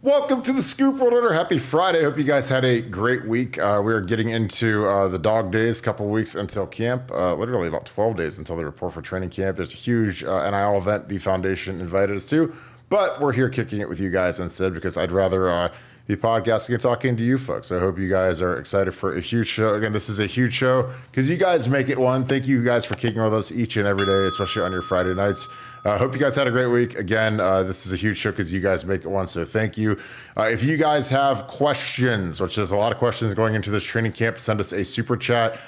Welcome to the Scoop World Order. Happy Friday. Hope you guys had a great week. We are getting into the dog days, couple weeks until camp, literally about 12 days until they report for training camp. There's a huge NIL event the foundation invited us to, but we're here kicking it with you guys instead because I'd rather be podcasting and talking to you folks. I hope you guys are excited for a huge show. Again, this is a huge show because you guys make it one. Thank you guys for kicking with us each and every day, especially on your Friday nights. Hope you guys had a great week. Again, this is a huge show because you guys make it one, so thank you. If you guys have questions, which there's a lot of questions going into this training camp, send us a super chat.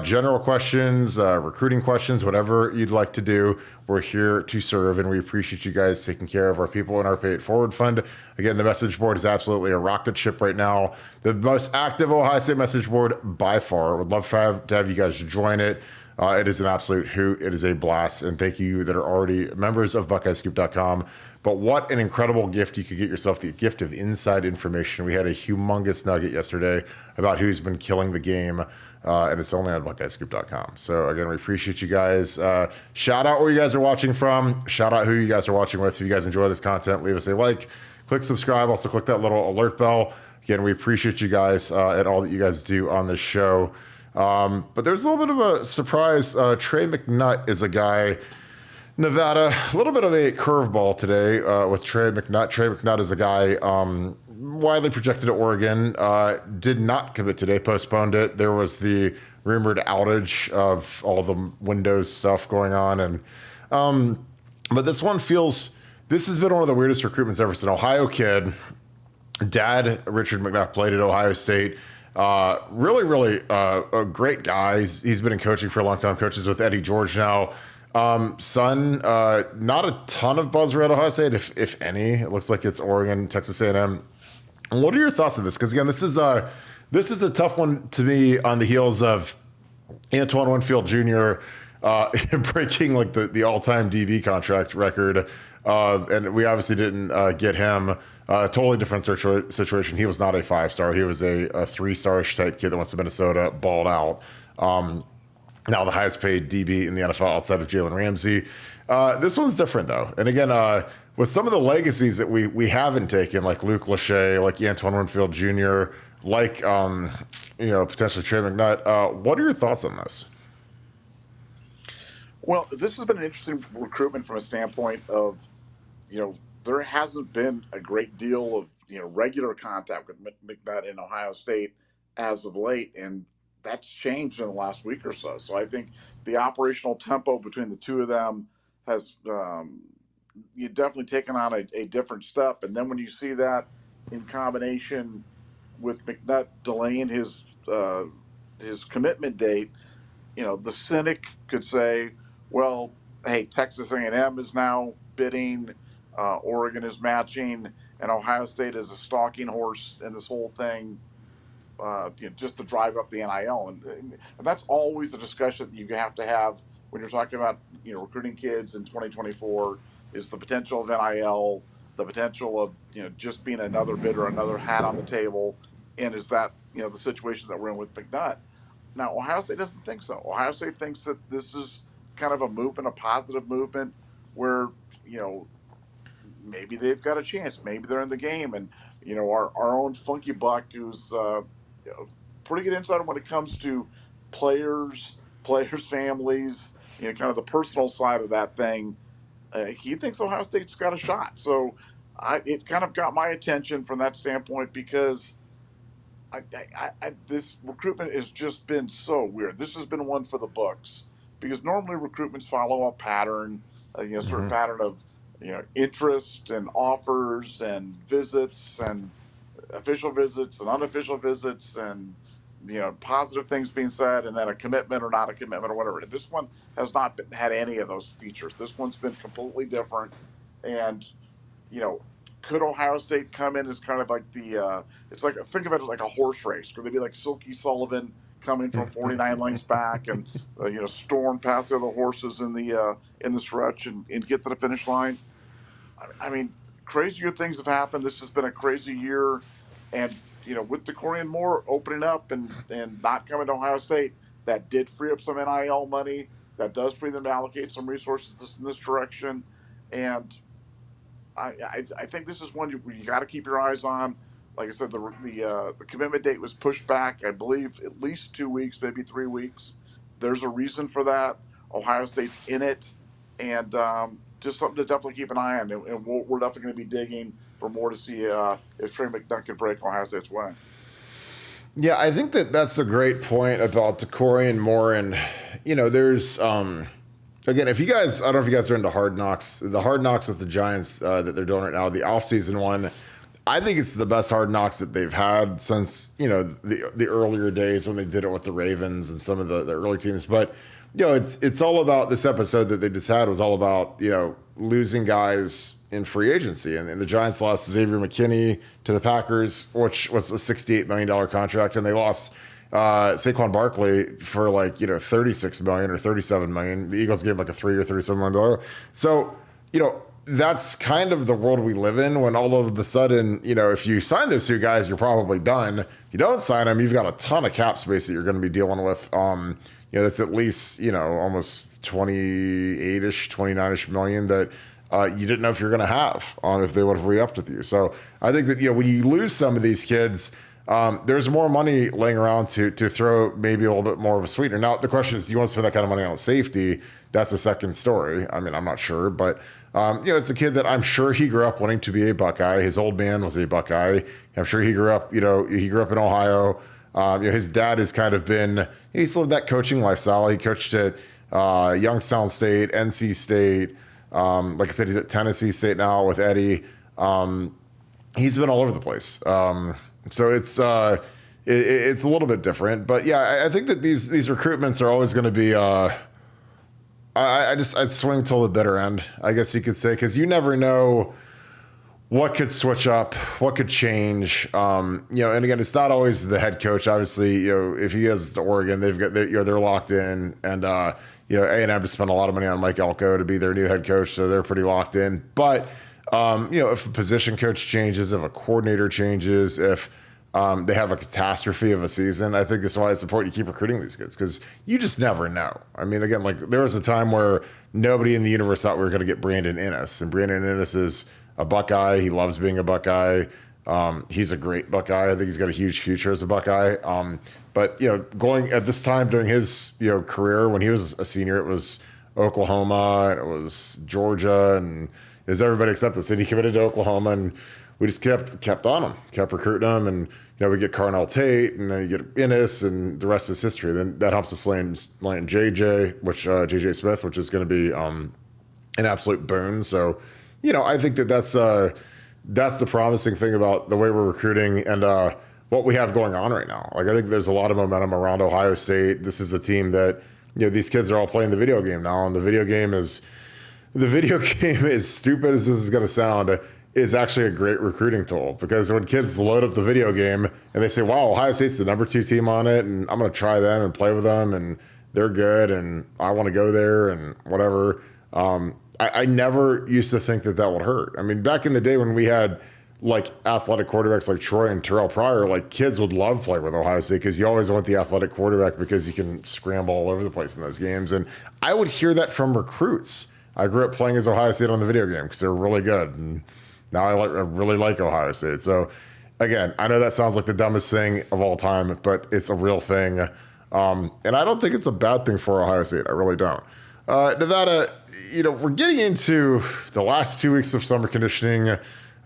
General questions, recruiting questions, whatever you'd like to do, we're here to serve, and we appreciate you guys taking care of our people in our Pay It Forward Fund. Again, the message board is absolutely a rocket ship right now. The most active Ohio State message board by far. Would love to have you guys join it. It is an absolute hoot. It is a blast. And thank you that are already members of BuckeyeScoop.com. But what an incredible gift. You could get yourself the gift of inside information. We had a humongous nugget yesterday about who's been killing the game. And it's only on BuckeyeScoop.com. So again, we appreciate you guys. Shout out where you guys are watching from. Shout out who you guys are watching with. If you guys enjoy this content, leave us a like, click subscribe. Also click that little alert bell. Again, we appreciate you guys and all that you guys do on this show. But there's a little bit of a surprise. Trey McNutt is a guy, Nevada, a little bit of a curveball today with Trey McNutt. Trey McNutt is a guy widely projected at Oregon, did not commit today, postponed it. There was the rumored outage of all the Windows stuff going on. And but this has been one of the weirdest recruitments ever. It's an Ohio kid. Dad, Richard McNutt, played at Ohio State. Really a great guy. He's been in coaching for a long time, coaches with Eddie George now. Son, not a ton of buzz around Ohio State, if any. It looks like it's Oregon, Texas A&M. What are your thoughts on this? Because again, this is a tough one to me on the heels of Antoine Winfield Jr. Breaking like the all-time DB contract record. And we obviously didn't get him. Totally different situation. He was not a 5-star. He was a 3-star-ish type kid that went to Minnesota, balled out. Now the highest paid DB in the NFL outside of Jalen Ramsey. This one's different, though. And again, with some of the legacies that we haven't taken, like Luke Lachey, like Antoine Winfield Jr., like potentially Trey McNutt, what are your thoughts on this? Well, this has been an interesting recruitment from a standpoint of, there hasn't been a great deal of, regular contact with McNutt in Ohio State as of late, and that's changed in the last week or so. So I think the operational tempo between the two of them has definitely taken on a different step. And then when you see that in combination with McNutt delaying his commitment date, the cynic could say, well, hey, Texas A&M is now bidding, Oregon is matching, and Ohio State is a stalking horse in this whole thing, just to drive up the NIL. And that's always a discussion that you have to have when you're talking about, recruiting kids in 2024, is the potential of NIL, the potential of, just being another bidder, another hat on the table. And is that, the situation that we're in with McNutt? Now, Ohio State doesn't think so. Ohio State thinks that this is kind of a movement, a positive movement where, maybe they've got a chance. Maybe they're in the game. And, our own Funky Buck, who's pretty good insider when it comes to players, families, kind of the personal side of that thing. He thinks Ohio State's got a shot. So it kind of got my attention from that standpoint because this recruitment has just been so weird. This has been one for the books because normally recruitments follow a pattern, certain pattern of, interest and offers and visits and official visits and unofficial visits and, positive things being said and then a commitment or not a commitment or whatever. This one has not had any of those features. This one's been completely different. And, could Ohio State come in as kind of like it's like, think of it as like a horse race. Could they be like Silky Sullivan coming from 49 lengths back and, storm past the other horses in the stretch and get to the finish line? I mean, crazier things have happened. This has been a crazy year. And, with DeCorian Moore opening up and not coming to Ohio State, that did free up some NIL money. That does free them to allocate some resources in this direction. And I think this is one you got to keep your eyes on. Like I said, the commitment date was pushed back, I believe, at least 2 weeks, maybe 3 weeks. There's a reason for that. Ohio State's in it, and just something to definitely keep an eye on. And we're definitely going to be digging for more to see if Trey McNutt can break Ohio State's way. Yeah, I think that's a great point about Decorian Moore. And, there's, again, if you guys, I don't know if you guys are into Hard Knocks, the Hard Knocks with the Giants that they're doing right now, the offseason one, I think it's the best Hard Knocks that they've had since, the earlier days when they did it with the Ravens and some of the early teams. But, it's all about this episode that they just had was all about, losing guys in free agency. And the Giants lost Xavier McKinney to the Packers, which was a $68 million contract. And they lost Saquon Barkley for $36 million or $37 million. The Eagles gave like a $3 or $37 million. So, that's kind of the world we live in when all of a sudden, if you sign those two guys, you're probably done. If you don't sign them, you've got a ton of cap space that you're going to be dealing with. That's at least, almost 28-ish, 29-ish million that you didn't know if you're going to have if they would have re-upped with you. So I think that, when you lose some of these kids, there's more money laying around to throw maybe a little bit more of a sweetener. Now, the question is, do you want to spend that kind of money on safety? That's a second story. I mean, I'm not sure, but it's a kid that I'm sure he grew up wanting to be a Buckeye. His old man was a Buckeye. I'm sure he grew up, he grew up in Ohio. His dad has kind of been, he's lived that coaching lifestyle. He coached at Youngstown State, NC State. Like I said, he's at Tennessee State now with Eddie. He's been all over the place. So it's a little bit different, but yeah, I think that these recruitments are always going to be. I'd swing till the bitter end, I guess you could say, because you never know what could switch up, what could change. And again, it's not always the head coach. Obviously, if he goes to Oregon, they're locked in, and A&M just spent a lot of money on Mike Elko to be their new head coach, so they're pretty locked in. But if a position coach changes, if a coordinator changes, if they have a catastrophe of a season, I think that's why it's important you keep recruiting these kids, because you just never know. I mean, again, there was a time where nobody in the universe thought we were going to get Brandon Innes, and Brandon Innes is a Buckeye. He loves being a Buckeye. He's a great Buckeye. I think he's got a huge future as a Buckeye. But going at this time during his career, when he was a senior, it was Oklahoma, and it was Georgia, and it was everybody except us. And he committed to Oklahoma, and we just kept on him, kept recruiting him, and we get Carnell Tate, and then you get Innis, and the rest is history. Then that helps us land JJ, JJ Smith, which is going to be an absolute boon. So, I think that's the promising thing about the way we're recruiting and what we have going on right now. Like, I think there's a lot of momentum around Ohio State. This is a team that these kids are all playing the video game now, and the video game is stupid as this is going to sound, is actually a great recruiting tool, because when kids load up the video game and they say, wow, Ohio State's the number 2 team on it, and I'm going to try them and play with them, and they're good, and I want to go there and whatever. I never used to think that would hurt. I mean, back in the day when we had athletic quarterbacks like Troy and Terrell Pryor, kids would love playing with Ohio State, because you always want the athletic quarterback because you can scramble all over the place in those games. And I would hear that from recruits. I grew up playing as Ohio State on the video game because they were really good. And now I really like Ohio State. So again, I know that sounds like the dumbest thing of all time, but it's a real thing. And I don't think it's a bad thing for Ohio State. I really don't. Nevada, we're getting into the last 2 weeks of summer conditioning,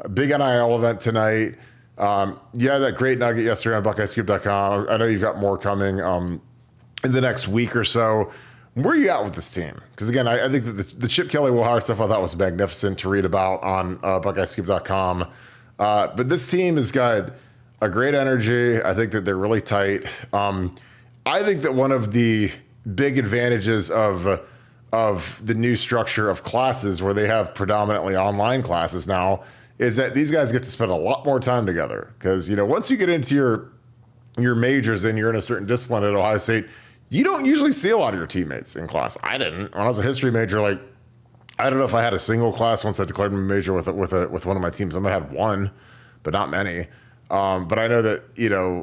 a big NIL event tonight. You had that great nugget yesterday on BuckeyeScoop.com. I know you've got more coming in the next week or so. Where are you at with this team? Because again, I think that the Chip Kelly Will Howard stuff I thought was magnificent to read about on BuckeyeScoop.com. But this team has got a great energy. I think that they're really tight. I think that one of the big advantages of the new structure of classes, where they have predominantly online classes now, is that these guys get to spend a lot more time together. Because once you get into your majors and you're in a certain discipline at Ohio State, you don't usually see a lot of your teammates in class. I didn't. When I was a history major, I don't know if I had a single class once I declared my major with one of my teams. I might have had one, but not many. But I know that,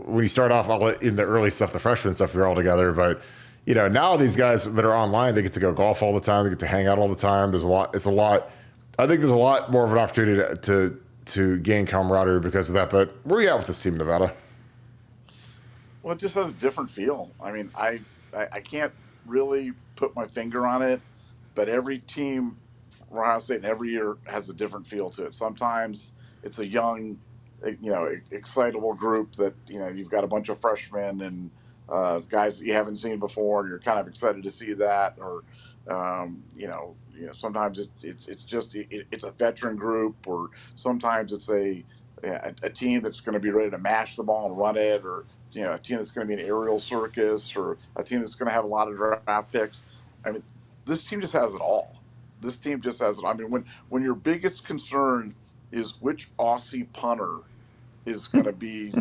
when you start off in the early stuff, the freshman stuff, you're all together. But, now these guys that are online, they get to go golf all the time. They get to hang out all the time. It's a lot I think there's a lot more of an opportunity to gain camaraderie because of that. But where are you at with this team, Nevada? Well, it just has a different feel. I mean, I can't really put my finger on it, but every team for Ohio State and every year has a different feel to it. Sometimes it's a young, excitable group that, you've got a bunch of freshmen and guys that you haven't seen before, and you're kind of excited to see that. Or, sometimes it's a veteran group, or sometimes it's a team that's going to be ready to mash the ball and run it, or a team that's going to be an aerial circus, or a team that's going to have a lot of draft picks. I mean, this team just has it all. This team just has it. I mean, when your biggest concern is which Aussie punter is going to be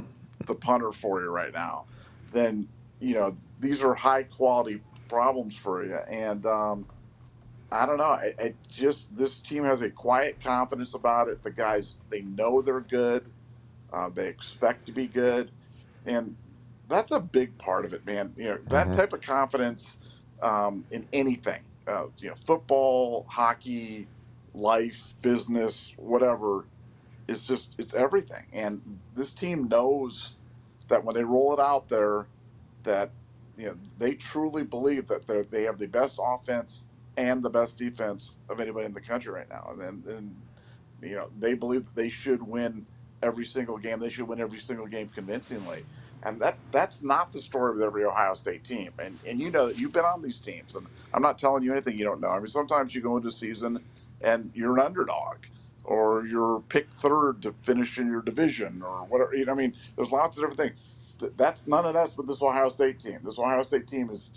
the punter for you right now, then these are high quality problems for you. And I don't know. This team has a quiet confidence about it. The guys, they know they're good. They expect to be good, and that's a big part of it, man. That type of confidence in anything, football, hockey, life, business, whatever, it's everything. And this team knows that when they roll it out there, that they truly believe that they have the best offense and the best defense of anybody in the country right now. And they believe that they should win every single game. They should win every single game convincingly. And that's not the story of every Ohio State team. And you know that you've been on these teams, and I'm not telling you anything you don't know. I mean, sometimes you go into a season and you're an underdog, or you're picked third to finish in your division, or whatever. I mean, there's lots of different things. That's none of that's with this Ohio State team. This Ohio State team is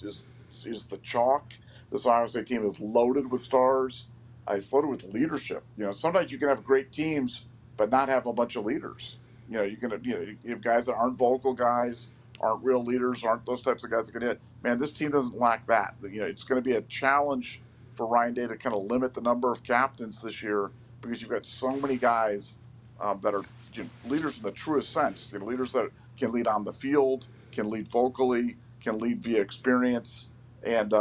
the chalk. This Ohio State team is loaded with stars. It's loaded with leadership. Sometimes you can have great teams but not have a bunch of leaders. You have guys that aren't vocal guys, aren't real leaders, aren't those types of guys that can hit. Man, this team doesn't lack that. It's going to be a challenge for Ryan Day to kind of limit the number of captains this year, because you've got so many guys that are leaders in the truest sense. Leaders that can lead on the field, can lead vocally, can lead via experience, and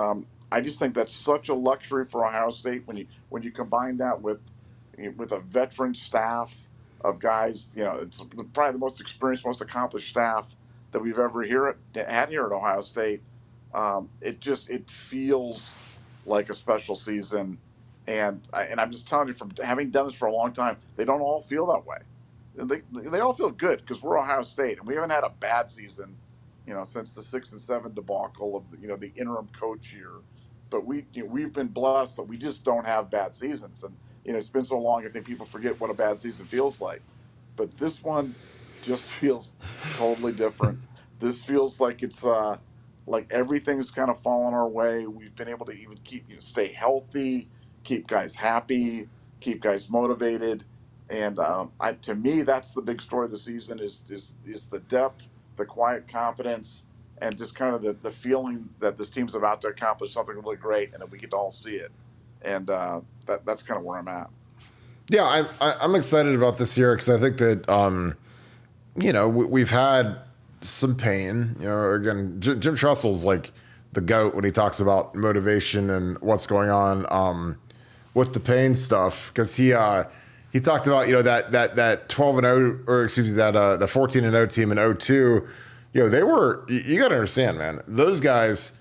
I just think that's such a luxury for Ohio State when you combine that with a veteran staff of guys. It's probably the most experienced, most accomplished staff that we've ever had here at Ohio State. It feels like a special season, and I'm just telling you, from having done this for a long time, they don't all feel that way. They all feel good because we're Ohio State, and we haven't had a bad season, since the 6-7 debacle of the interim coach year. But we've been blessed that we just don't have bad seasons, and it's been so long, I think people forget what a bad season feels like. But this one just feels totally different. This feels like it's like everything's kind of fallen our way. We've been able to even stay healthy, keep guys happy, keep guys motivated, and to me, that's the big story of the season is the depth, the quiet confidence, and just kind of the feeling that this team's about to accomplish something really great, and that we get to all see it. And that's kind of where I'm at. Yeah, I'm excited about this year because I think that we've had some pain. Again, Jim Tressel's like the GOAT when he talks about motivation and what's going on with the pain stuff, because he talked about that 12-0, or excuse me, that the 14-0 team in 2002. They were, you got to understand, man, those guys,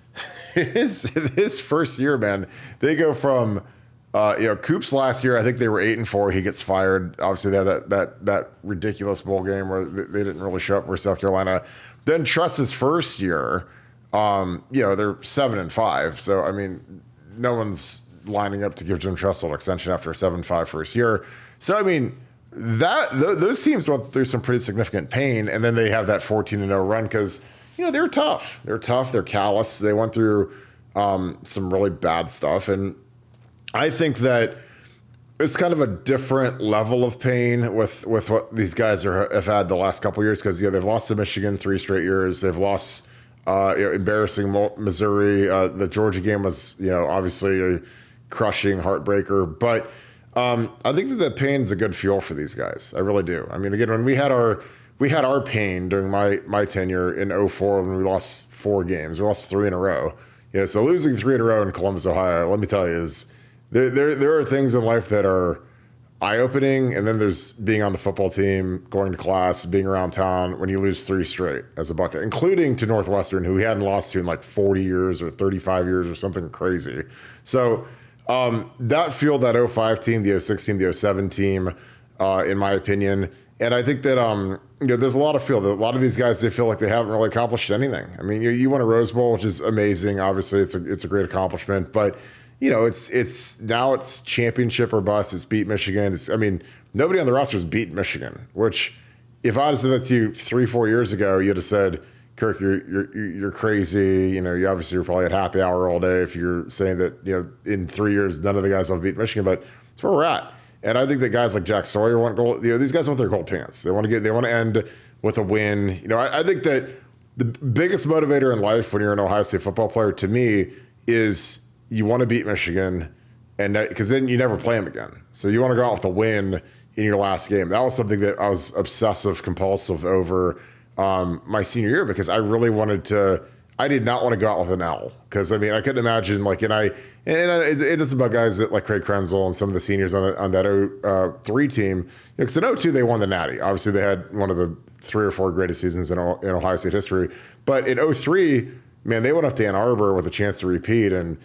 his first year, man, they go from, Coop's last year, I think they were 8-4. He gets fired. Obviously, they had that ridiculous bowl game where they didn't really show up for South Carolina. Then Truss's first year, they're 7-5. So, I mean, no one's lining up to give Jim Tressel an extension after a 7-5 first year. So, I mean, those teams went through some pretty significant pain, and then they have that 14-0 run because they're tough. They're tough. They're callous. They went through some really bad stuff, and I think that it's kind of a different level of pain with what these guys have had the last couple of years, because they've lost to Michigan 3 straight years. They've lost embarrassing Missouri. The Georgia game was obviously a crushing heartbreaker, but I think that the pain is a good fuel for these guys. I really do. I mean, again, when we had our pain during my tenure in 2004 when we lost 4 games, we lost 3 in a row. So losing 3 in a row in Columbus, Ohio, let me tell you, there are things in life that are eye-opening, and then there's being on the football team, going to class, being around town when you lose 3 straight as a Buckeye, including to Northwestern, who he hadn't lost to in like 40 years or 35 years or something crazy. So that field, that '05 team, the '06 team, the '07 team, in my opinion, and I think that there's a lot of field. A lot of these guys, they feel like they haven't really accomplished anything. I mean, you won a Rose Bowl, which is amazing. Obviously, it's a great accomplishment, but it's now it's championship or bust. It's beat Michigan. I mean, nobody on the roster has beaten Michigan. Which, if I had said that to you 3-4 years ago, you'd have said, "Kirk, you're crazy." You obviously you're probably at happy hour all day if you're saying that in 3 years none of the guys have beat Michigan. But that's where we're at. And I think that guys like Jack Sawyer want gold. These guys want their gold pants. They want to end with a win. I think that the biggest motivator in life when you're an Ohio State football player, to me, is you want to beat Michigan, and because then you never play them again. So you want to go out with a win in your last game. That was something that I was obsessive compulsive over my senior year, because I really wanted to. I did not want to go out with an L, because I couldn't imagine it is about guys that like Craig Krenzel and some of the seniors on that 03 team. Because in '02 they won the Natty. Obviously they had one of the 3 or 4 greatest seasons in Ohio State history. But in '03, man, they went up to Ann Arbor with a chance to repeat, and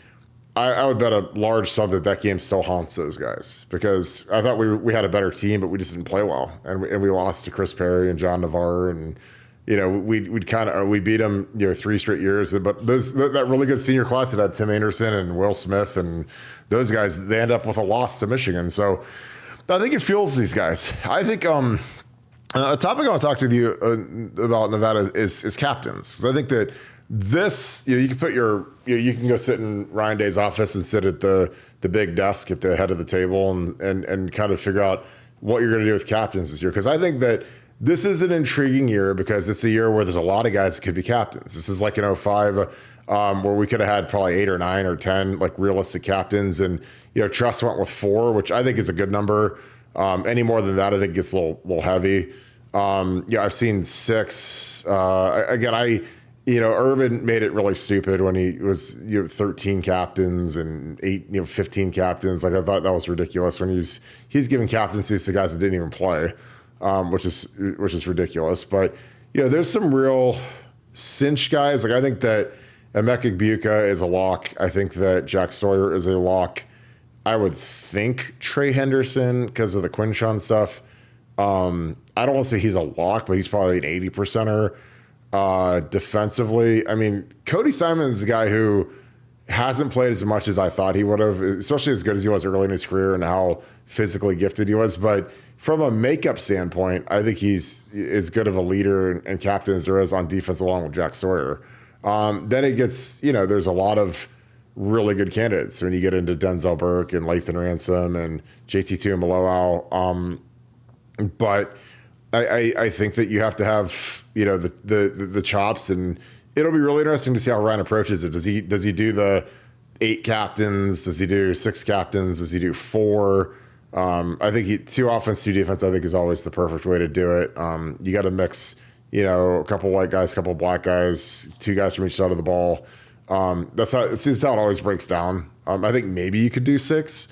I would bet a large sum that game still haunts those guys, because I thought we had a better team, but we just didn't play well, and we lost to Chris Perry and John Navarre, and we beat them 3 straight years. But that really good senior class that had Tim Anderson and Will Smith and those guys, they end up with a loss to Michigan. So I think it fuels these guys. I think a topic I want to talk to you about Nevada is captains, because I think that this, you can put you can go sit in Ryan Day's office and sit at the big desk at the head of the table and kind of figure out what you're going to do with captains this year. Because I think that this is an intriguing year, because it's a year where there's a lot of guys that could be captains. This is like in '05 where we could have had probably 8 or 9 or 10 like realistic captains, and Truss went with 4, which I think is a good number. Any more than that, I think gets a little heavy. I've seen 6. Urban made it really stupid when he was 13 captains and 15 captains. Like, I thought that was ridiculous when he's giving captaincies to guys that didn't even play, which is ridiculous. But there's some real cinch guys. Like, I think that Emeka Egbuka is a lock. I think that Jack Sawyer is a lock. I would think Trey Henderson, because of the Quinshawn stuff. I don't want to say he's a lock, but he's probably an 80%er. Defensively, Cody Simon is a guy who hasn't played as much as I thought he would have, especially as good as he was early in his career and how physically gifted he was. But from a makeup standpoint, I think he's as good of a leader and captain as there is on defense, along with Jack Sawyer. Then it gets, there's a lot of really good candidates when you get into Denzel Burke and Lathan Ransom and JT Tuimoloau. But I think that you have to have the chops, and it'll be really interesting to see how Ryan approaches it. Does he do the 8 captains? Does he do 6 captains? Does he do 4? I think 2 offense, 2 defense, I think, is always the perfect way to do it. You got to mix, a couple white guys, a couple black guys, 2 guys from each side of the ball. That's how it always breaks down. I think maybe you could do 6.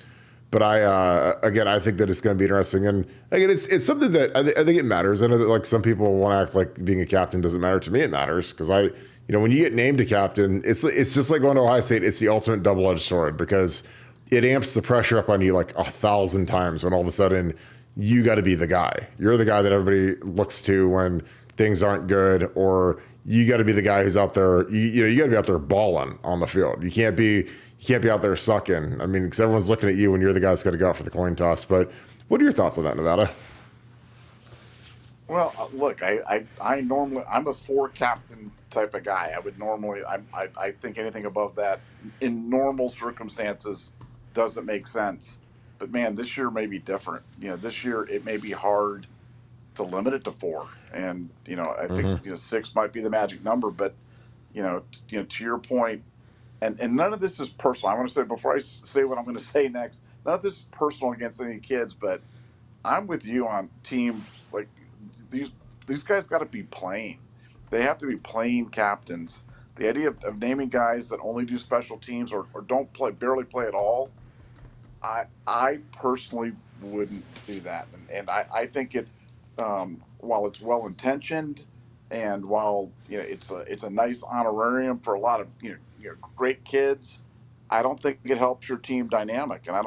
But I think that it's going to be interesting, and again, it's something that I think it matters. I know that like some people want to act like being a captain doesn't matter. To me, it matters, because when you get named a captain, it's just like going to Ohio State. It's the ultimate double-edged sword, because it amps the pressure up on you like 1,000 times when all of a sudden you got to be the guy. You're the guy that everybody looks to when things aren't good, or you got to be the guy who's out there. You got to be out there balling on the field. You can't be out there sucking. Because everyone's looking at you when you're the guy that's got to go out for the coin toss. But what are your thoughts on that, Nevada? Well, look, I normally, I'm a 4 captain type of guy. I would normally, I think anything above that in normal circumstances doesn't make sense. But man, this year may be different. This year it may be hard to limit it to 4. And, I think, 6 might be the magic number. But, to your point, and none of this is personal. I want to say, before I say what I'm going to say next, none of this is personal against any kids, but I'm with you on team. Like, these guys got to be playing. They have to be playing captains. The idea of naming guys that only do special teams or don't barely play at all, I personally wouldn't do that, and I think it, while it's well intentioned, and while it's a nice honorarium for a lot of great kids, I don't think it helps your team dynamic, and I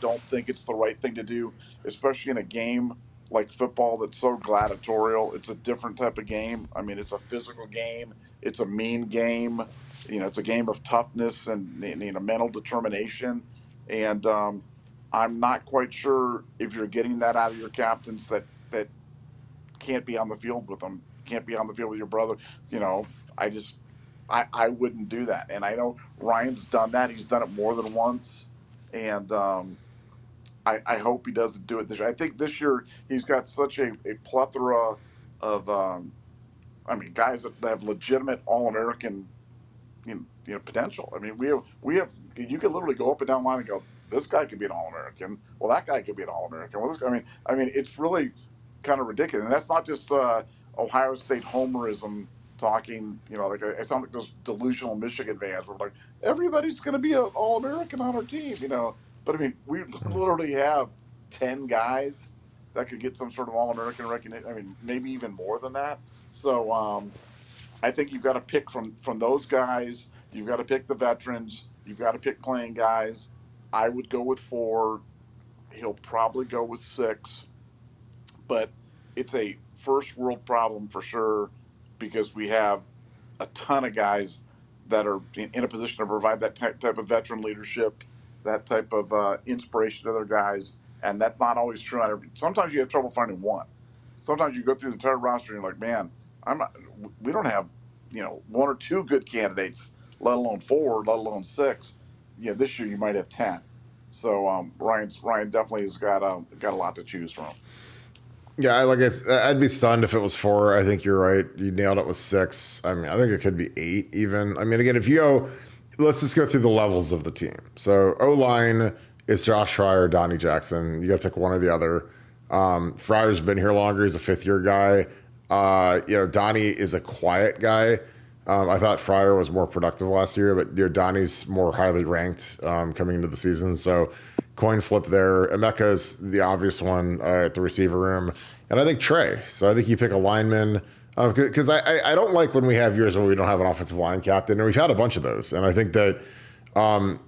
don't think it's the right thing to do, especially in a game like football that's so gladiatorial. It's a different type of game. I mean, it's a physical game. It's a mean game. It's a game of toughness and mental determination, and I'm not quite sure if you're getting that out of your captains that can't be on the field with them, can't be on the field with your brother. You know, I just I wouldn't do that. And I know Ryan's done that. He's done it more than once, and I hope he doesn't do it this year. I think this year he's got such a plethora of I mean, guys that have legitimate All American potential. I mean, we have you can literally go up and down the line and go, this guy could be an All-American. Well, that guy could be an All-American. Well, I mean, it's really kind of ridiculous, and that's not just Ohio State homerism talking. Like I sound like those delusional Michigan fans. We're like, everybody's going to be an All-American on our team, But I mean, we literally have 10 guys that could get some sort of All-American recognition. I mean, maybe even more than that. So I think you've got to pick from those guys. You've got to pick the veterans. You've got to pick playing guys. I would go with 4. He'll probably go with 6, but it's a first world problem for sure, because we have a ton of guys that are in a position to provide that type of veteran leadership, that type of inspiration to other guys, and that's not always true. Sometimes you have trouble finding one. Sometimes you go through the entire roster and you're like, man, we don't have, 1 or 2 good candidates, let alone 4, let alone 6. This year you might have 10. So Ryan definitely has got a lot to choose from. Yeah, I'd be stunned if it was 4. I think you're right. You nailed it with 6. I mean, I think it could be 8 even. I mean, again, let's just go through the levels of the team. So O-line is Josh Fryer, Donnie Jackson. You got to pick one or the other. Fryer's been here longer. He's a 5th-year guy. Donnie is a quiet guy. I thought Fryer was more productive last year, but Donnie's more highly ranked coming into the season. So coin flip there. Emeka is the obvious one at the receiver room. And I think Trey. So I think you pick a lineman. Because I don't like when we have years where we don't have an offensive line captain. And we've had a bunch of those. And I think that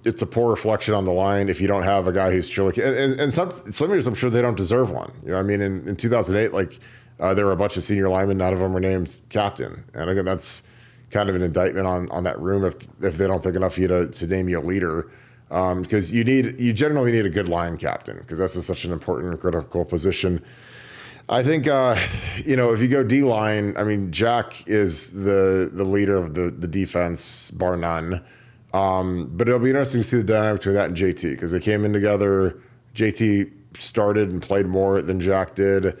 it's a poor reflection on the line if you don't have a guy who's truly. And some years I'm sure they don't deserve one. I mean, in 2008, there were a bunch of senior linemen. None of them were named captain. And again, that's kind of an indictment on that room if they don't think enough of you to name you a leader. Because you generally need a good line captain, because that's such an important and critical position. I think if you go D-line, I mean, Jack is the leader of the defense, bar none. But it'll be interesting to see the dynamic between that and JT, because they came in together. JT started and played more than Jack did.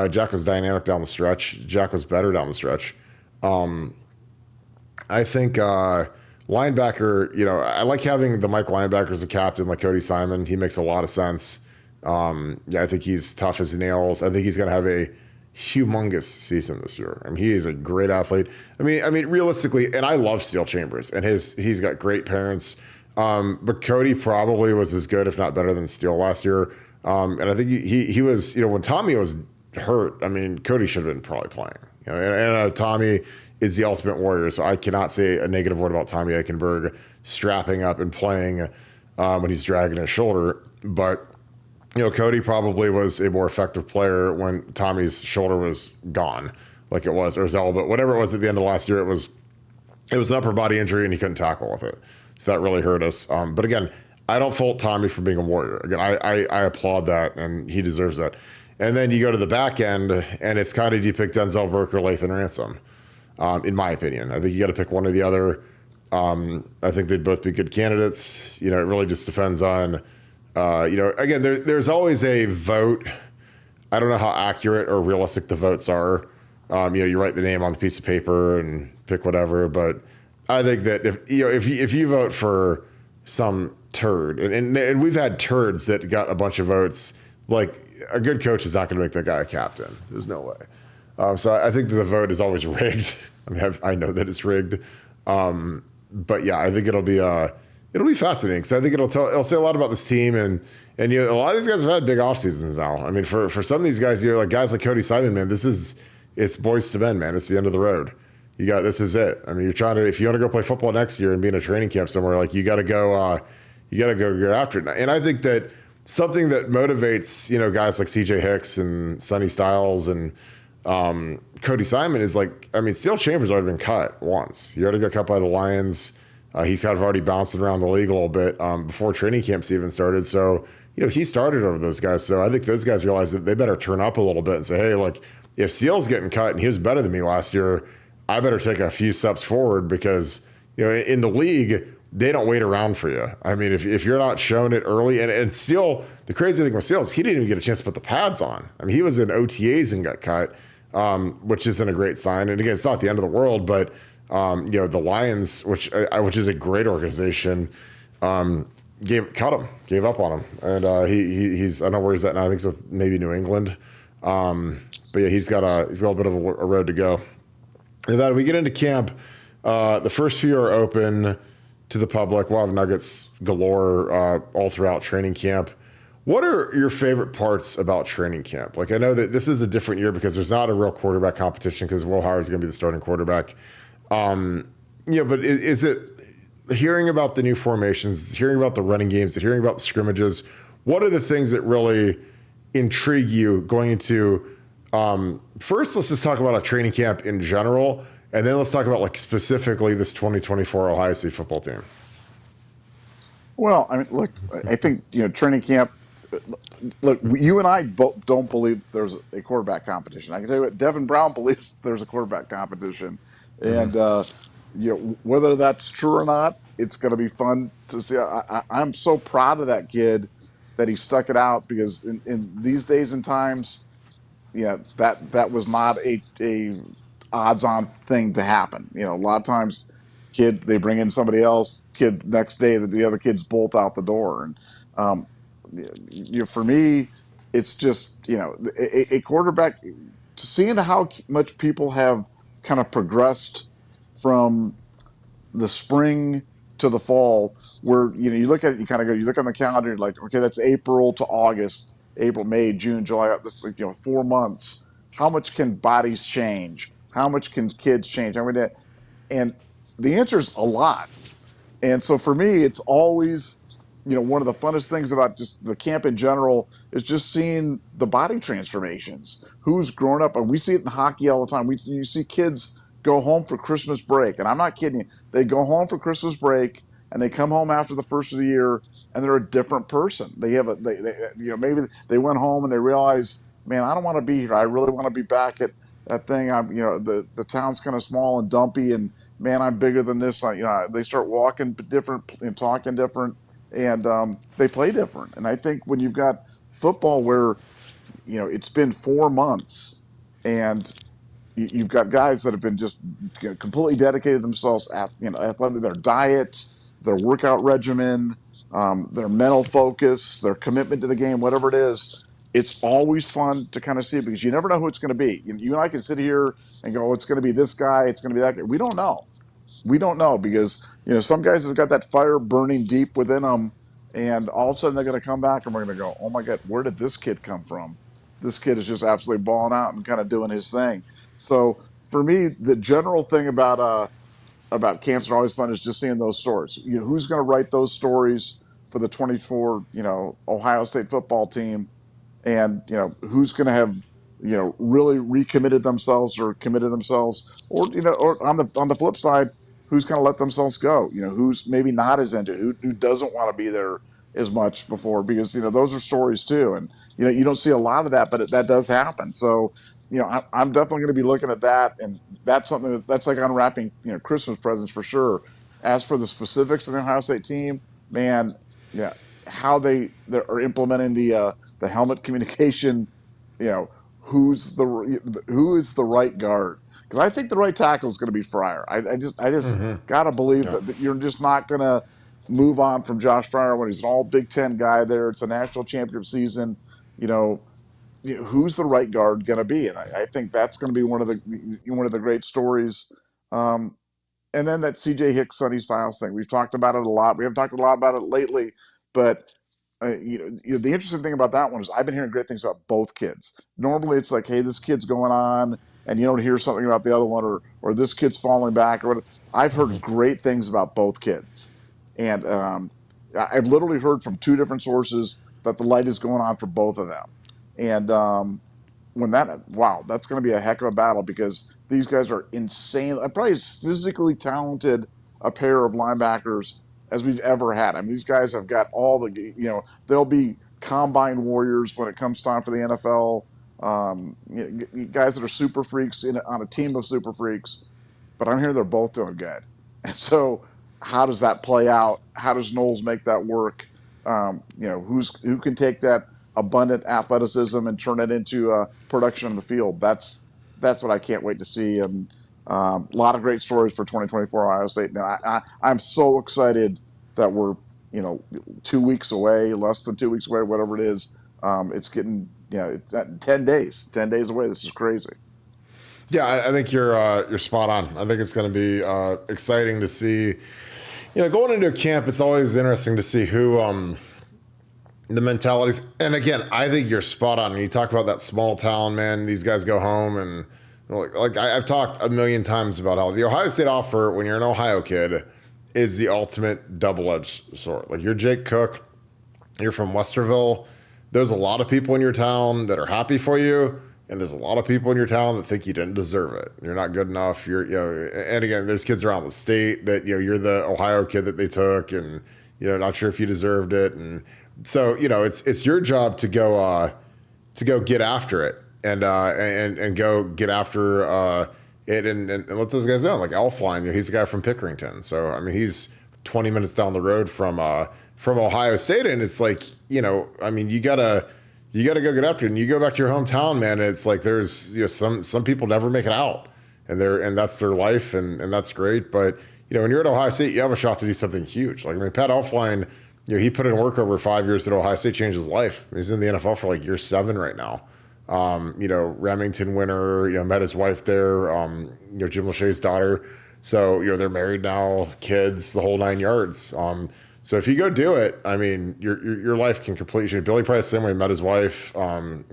Jack was dynamic down the stretch. Jack was better down the stretch. I think linebacker, I like having the Mike linebacker as a captain, like Cody Simon. He makes a lot of sense. I think he's tough as nails. I think he's going to have a humongous season this year. I mean, he is a great athlete. I mean, realistically, and I love Steel Chambers, and he's got great parents. But Cody probably was as good, if not better, than Steel last year. And I think he was, when Tommy was hurt, I mean, Cody should have been probably playing. And Tommy is the ultimate warrior, so I cannot say a negative word about Tommy Eichenberg strapping up and playing when he's dragging his shoulder. But Cody probably was a more effective player when Tommy's shoulder was gone, like it was, or his elbow, whatever it was at the end of last year. It was an upper body injury, and he couldn't tackle with it, so that really hurt us. But again, I don't fault Tommy for being a warrior. Again, I applaud that, and he deserves that. And then you go to the back end, and it's kind of, do you pick Denzel Burke or Lathan Ransom? In my opinion, I think you got to pick one or the other. I think they'd both be good candidates. It really just depends on, again, there's always a vote. I don't know how accurate or realistic the votes are. You write the name on the piece of paper and pick whatever, but I think that if you vote for some turd, and we've had turds that got a bunch of votes, like a good coach is not going to make that guy a captain. There's no way. So I think that the vote is always rigged. I mean, I know that it's rigged. But yeah, I think it'll be It'll be fascinating because I think it'll say a lot about this team and a lot of these guys have had big off seasons now. I mean, for some of these guys, like guys like Cody Simon, man, it's boys to men, man. It's the end of the road. This is it. I mean, you're trying to if you want to go play football next year and be in a training camp somewhere, like you got to go get after it. And I think that something that motivates guys like C.J. Hicks and Sonny Styles and Cody Simon is like, I mean, Steel Chambers already been cut once. He already got cut by the Lions. He's kind of already bounced around the league a little bit before training camps even started. So, he started over those guys. So I think those guys realize that they better turn up a little bit and say, hey, look, if Steele's getting cut and he was better than me last year, I better take a few steps forward because, in the league, they don't wait around for you. I mean, if you're not showing it early, and Steele, the crazy thing with Steele is he didn't even get a chance to put the pads on. I mean, he was in OTAs and got cut, which isn't a great sign. And again, it's not the end of the world, but the Lions, which is a great organization, gave up on him, and he's I don't know where he's at now. I think it's with maybe New England, but yeah, he's got a little bit of a road to go. And then we get into camp. The first few are open to the public. We'll have nuggets galore all throughout training camp. What are your favorite parts about training camp? Like, I know that this is a different year because there's not a real quarterback competition because Will Howard's going to be the starting quarterback. But is it hearing about the new formations, hearing about the running games, hearing about the scrimmages? What are the things that really intrigue you going into? First, let's just talk about a training camp in general, and then let's talk about like specifically this 2024 Ohio State football team. Well, I mean, look, I think training camp. Look, you and I both don't believe there's a quarterback competition. I can tell you what, Devin Brown believes there's a quarterback competition, and whether that's true or not, it's going to be fun to see. I'm so proud of that kid that he stuck it out because in these days and times, that was not a odds-on thing to happen. A lot of times, they bring in somebody else. Kid next day, the other kids bolt out the door, and for me, it's just a quarterback. Seeing how much people have kind of progressed from the spring to the fall, where you look at it, you look on the calendar, you're like, okay, that's April to August, April, May, June, July. That's 4 months. How much can bodies change? How much can kids change? I mean, and the answer is a lot. And so for me, it's always, one of the funnest things about just the camp in general is just seeing the body transformations. Who's grown up, and we see it in hockey all the time. You see kids go home for Christmas break, and I'm not kidding you. They go home for Christmas break, and they come home after the first of the year, and they're a different person. They maybe they went home and they realized, man, I don't want to be here. I really want to be back at that thing. The town's kind of small and dumpy, and man, I'm bigger than this. They start walking different and talking different, and they play different. And I think when you've got football where it's been 4 months, and you've got guys that have been just completely dedicated themselves at their diet, their workout regimen, their mental focus, their commitment to the game, whatever it is. It's always fun to kind of see because you never know who it's going to be. You and I can sit here and go, it's going to be this guy, it's going to be that guy. We don't know. We don't know because some guys have got that fire burning deep within them, and all of a sudden they're going to come back and we're going to go, oh my God, where did this kid come from? This kid is just absolutely balling out and kind of doing his thing. So for me, the general thing about camps are always fun is just seeing those stories. Who's going to write those stories for the 24 Ohio State football team, and who's going to have really recommitted themselves or committed themselves, or or on the flip side, who's going to let themselves go. Who's maybe not as into it, who doesn't want to be there as much before, because those are stories too, and you don't see a lot of that, but that does happen. So I'm definitely going to be looking at that, and that's something that's like unwrapping Christmas presents for sure. As for the specifics of the Ohio State team, man, how they are implementing the helmet communication, who is the right guard, because I think the right tackle is going to be Fryer. I just got to believe that you're just not going to move on from Josh Fryer when he's an all Big Ten guy there. It's a national championship season. Who's the right guard going to be? And I think that's going to be one of the great stories And then that CJ Hicks, Sonny Styles thing. We've talked about it a lot. We haven't talked a lot about it lately, but the interesting thing about that one is I've been hearing great things about both kids. Normally, it's like, hey, this kid's going on, and you don't hear something about the other one, or this kid's falling back, or whatever. I've heard great things about both kids, and I've literally heard from two different sources that the light is going on for both of them. And when wow, that's going to be a heck of a battle because these guys are insane. Probably as physically talented a pair of linebackers as we've ever had. I mean, these guys have got all the, they'll be combine warriors when it comes time for the NFL. Guys that are super freaks on a team of super freaks, but I'm hearing they're both doing good. And so, how does that play out? How does Knowles make that work? Who can take that abundant athleticism and turn it into production on the field? That's what I can't wait to see. And a lot of great stories for 2024 Ohio State. Now, I'm so excited that we're 2 weeks away, less than 2 weeks away, whatever it is. It's getting it's 10 days away. This is crazy. Yeah, I think you're spot on. I think it's going to be exciting to see. Going into a camp, it's always interesting to see who the mentalities. And again, I think you're spot on. When you talk about that small town, man, these guys go home and I've talked a million times about how the Ohio State offer when you're an Ohio kid is the ultimate double-edged sword. Like, you're Jake Cook, you're from Westerville. There's a lot of people in your town that are happy for you, and there's a lot of people in your town that think you didn't deserve it. You're not good enough. And again, there's kids around the state that you're the Ohio kid that they took, and not sure if you deserved it. And so it's your job to go get after it and go get after it and let those guys know. Like Elfline, he's a guy from Pickerington, so I mean he's 20 minutes down the road from Ohio State, and it's like I mean you gotta go get after it. And you go back to your hometown, man. And it's like there's some people never make it out, and that's their life, and that's great. But when you're at Ohio State, you have a shot to do something huge. Like, I mean, Pat Elfline, he put in work over 5 years at Ohio State, changed his life. He's in the NFL for like year 7 right now. Remington winner, met his wife there, Jim Lachey's daughter. So, they're married now, kids, the whole 9 yards. So if you go do it, I mean, your life can completely change. Billy Price, same way, met his wife,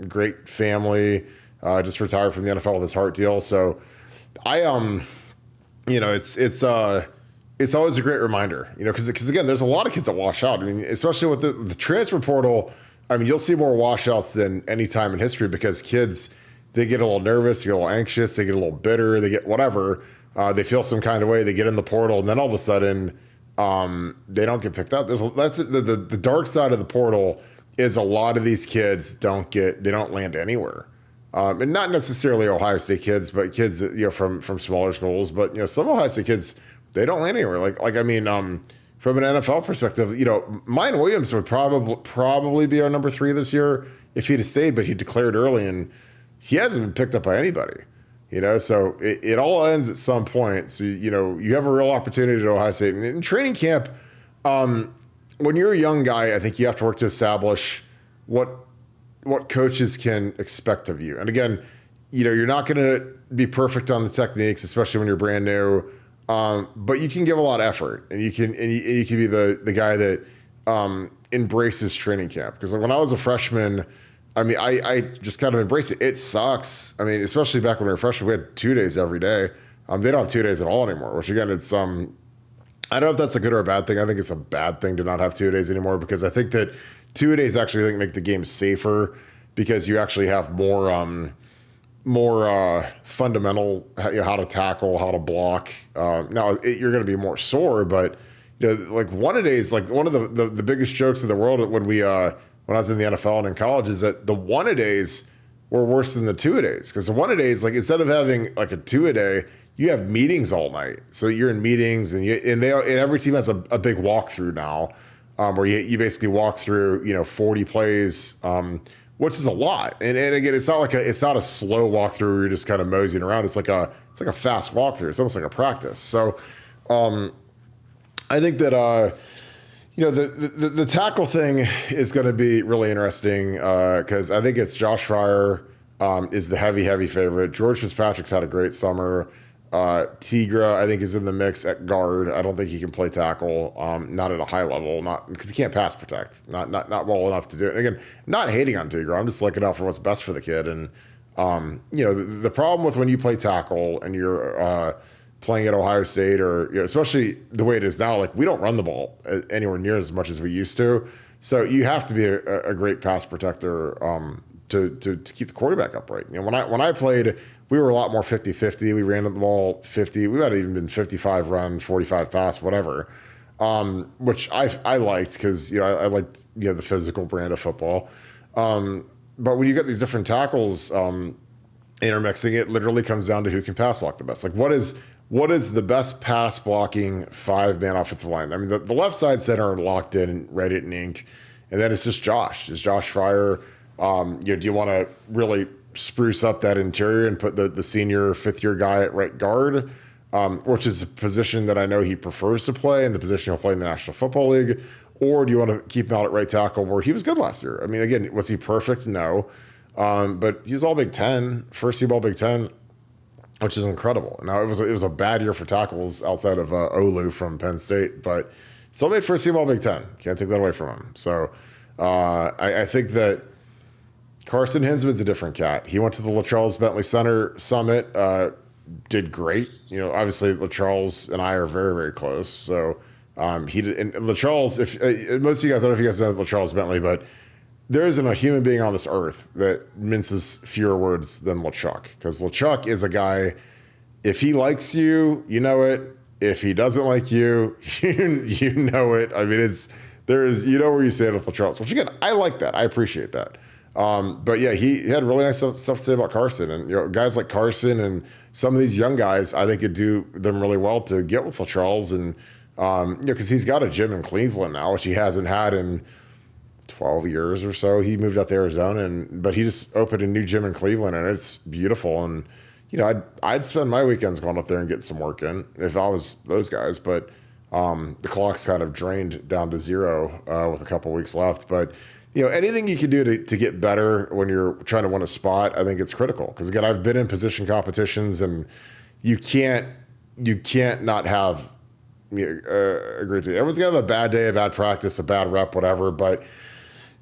great family, just retired from the NFL with his heart deal. So it's always a great reminder, because again, there's a lot of kids that wash out. I mean, especially with the transfer portal. I mean, you'll see more washouts than any time in history because kids, they get a little nervous, they get a little anxious, they get a little bitter, they get whatever. They feel some kind of way, they get in the portal, and then all of a sudden, they don't get picked up. That's the dark side of the portal is a lot of these kids they don't land anywhere. And not necessarily Ohio State kids, but kids from smaller schools. But some Ohio State kids, they don't land anywhere. Like I mean, from an NFL perspective, Mine Williams would probably be our number 3 this year if he'd have stayed, but he declared early and he hasn't been picked up by anybody. So it all ends at some point. So you have a real opportunity at Ohio State. And in training camp, when you're a young guy, I think you have to work to establish what coaches can expect of you. And again, you're not going to be perfect on the techniques, especially when you're brand new. But you can give a lot of effort, and you can be the guy that embraces training camp. Because when I was a freshman, I mean, I just kind of embraced it. It sucks. I mean, especially back when we were freshmen, we had 2 days every day. They don't have 2 days at all anymore, which again, it's I don't know if that's a good or a bad thing. I think it's a bad thing to not have 2 days anymore because I think that 2 days actually make the game safer because you actually have more fundamental, how to tackle, how to block. Now you're going to be more sore, but like 1 a day is like one of the biggest jokes in the world when I was in the NFL and in college is that the 1 a days were worse than the 2 a days because the 1 a days, like instead of having like a 2 a day, you have meetings all night. So you're in meetings and every team has a big walkthrough now, where you basically walk through 40 plays, which is a lot. And again, it's not a slow walkthrough where you're just kind of moseying around. It's like a fast walkthrough. It's almost like a practice. So I think that the tackle thing is going to be really interesting because I think it's Josh Fryer is the heavy favorite. George Fitzpatrick's had a great summer. Tigra, I think, is in the mix at guard. I don't think he can play tackle, not at a high level, not because he can't pass protect, not well enough to do it. Again, not hating on Tigra. I'm just looking out for what's best for the kid. And the problem with when you play tackle and you're playing at Ohio State, or especially the way it is now, like we don't run the ball anywhere near as much as we used to. So you have to be a great pass protector to keep the quarterback upright. When I played, we were a lot more 50-50. We ran the ball 50. We might have even been 55 run, 45 pass, whatever, which I liked because I liked the physical brand of football. But when you get these different tackles intermixing, it literally comes down to who can pass block the best. Like what is the best pass blocking 5-man offensive line? I mean, the left side center are locked in and ready in ink, and then it's just Josh. Is Josh Fryer? Do you want to really spruce up that interior and put the senior 5th-year guy at right guard, which is a position that I know he prefers to play and the position he'll play in the National Football League? Or do you want to keep him out at right tackle where he was good last year? I mean, again, was he perfect? No. But he was all Big Ten, first team all Big Ten, which is incredible. Now, it was a bad year for tackles outside of Olu from Penn State, but still made first team all Big Ten. Can't take that away from him. So I think that Carson Hinsman's a different cat. He went to the LaCharles Bentley Center Summit, did great. Obviously LaCharles and I are very, very close. So he did, and LaCharles, if most of you guys, I don't know if you guys know LaCharles Bentley, but there isn't a human being on this earth that minces fewer words than LeChuck, because LeChuck is a guy, if he likes you, you know it. If he doesn't like you, you know it. I mean, where you stand with LaCharles, which again, I like that. I appreciate that. But yeah, he had really nice stuff to say about Carson, and guys like Carson and some of these young guys, I think it'd do them really well to get with LaCharles, and because he's got a gym in Cleveland now, which he hasn't had in 12 years or so. He moved out to Arizona, but he just opened a new gym in Cleveland, and it's beautiful. And I'd spend my weekends going up there and getting some work in if I was those guys. But the clock's kind of drained down to zero with a couple weeks left. But anything you can do to get better when you're trying to win a spot, I think it's critical. Because again, I've been in position competitions, and you can't not have a great day. Everyone's gonna have a bad day, a bad practice, a bad rep, whatever. But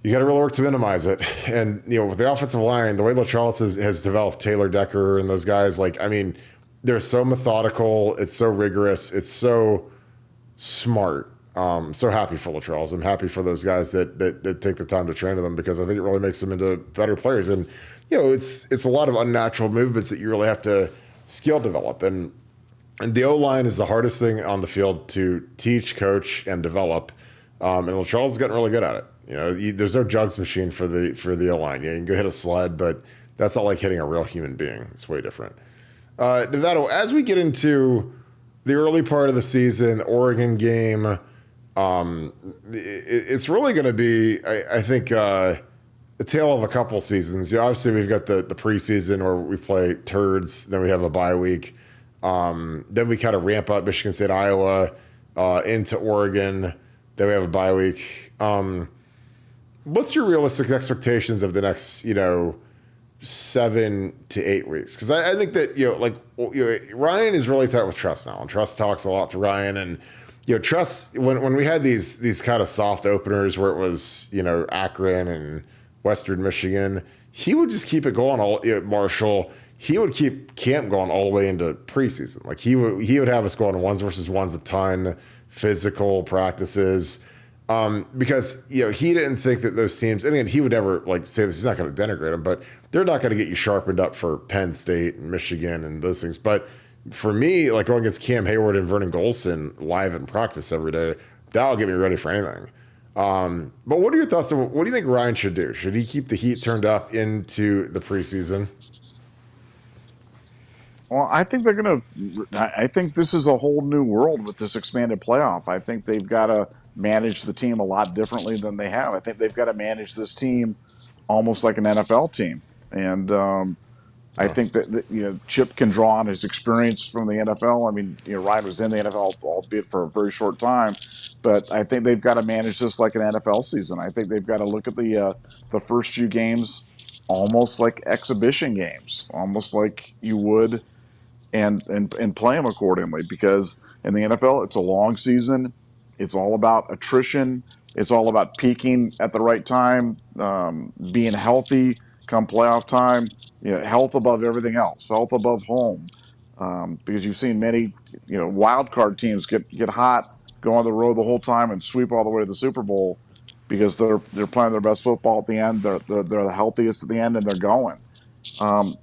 you got to really work to minimize it. And with the offensive line, the way LaCharles has developed Taylor Decker and those guys, they're so methodical. It's so rigorous. It's so smart. So happy for LaCharles. I'm happy for those guys that take the time to train to them, because I think it really makes them into better players. And it's a lot of unnatural movements that you really have to skill develop. And the O-line is the hardest thing on the field to teach, coach, and develop. And LaCharles has gotten really good at it. There's no jugs machine for the O-line. You can go hit a sled, but that's not like hitting a real human being. It's way different. Nevada, as we get into the early part of the season, the Oregon game, it's really going to be, I think, a tale of a couple seasons. Obviously, we've got the preseason where we play turds, then we have a bye week. Then we kind of ramp up Michigan State, Iowa, into Oregon. Then we have a bye week. What's your realistic expectations of the next, 7 to 8 weeks? Because I think that, Ryan is really tight with Truss now, and Truss talks a lot to Ryan. And, Truss, when we had these kind of soft openers where it was, Akron and Western Michigan, he would just keep it going Marshall. He would keep camp going all the way into preseason. Like he would have us going 1s versus 1s a ton, physical practices. Because he didn't think that those teams, and again, he would never say this. He's not going to denigrate them, but they're not going to get you sharpened up for Penn State and Michigan and those things. But for me, going against Cam Hayward and Vernon Golson live in practice every day, that'll get me ready for anything. But what are your thoughts on what do you think Ryan should do? Should he keep the heat turned up into the preseason? Well, I think they're going to. I think this is a whole new world with this expanded playoff. I think they've got to manage the team a lot differently than they have. I think they've got to manage this team almost like an NFL team. And I think that Chip can draw on his experience from the NFL. I mean, Ryan was in the NFL, albeit for a very short time, but I think they've got to manage this like an NFL season. I think they've got to look at the first few games almost like exhibition games, almost like you would and play them accordingly, because in the NFL, it's a long season. It's all about attrition. It's all about peaking at the right time, being healthy come playoff time. Health above everything else, health above home, because you've seen many, wild card teams get hot, go on the road the whole time, and sweep all the way to the Super Bowl because they're playing their best football at the end. They're the healthiest at the end, and they're going. Um,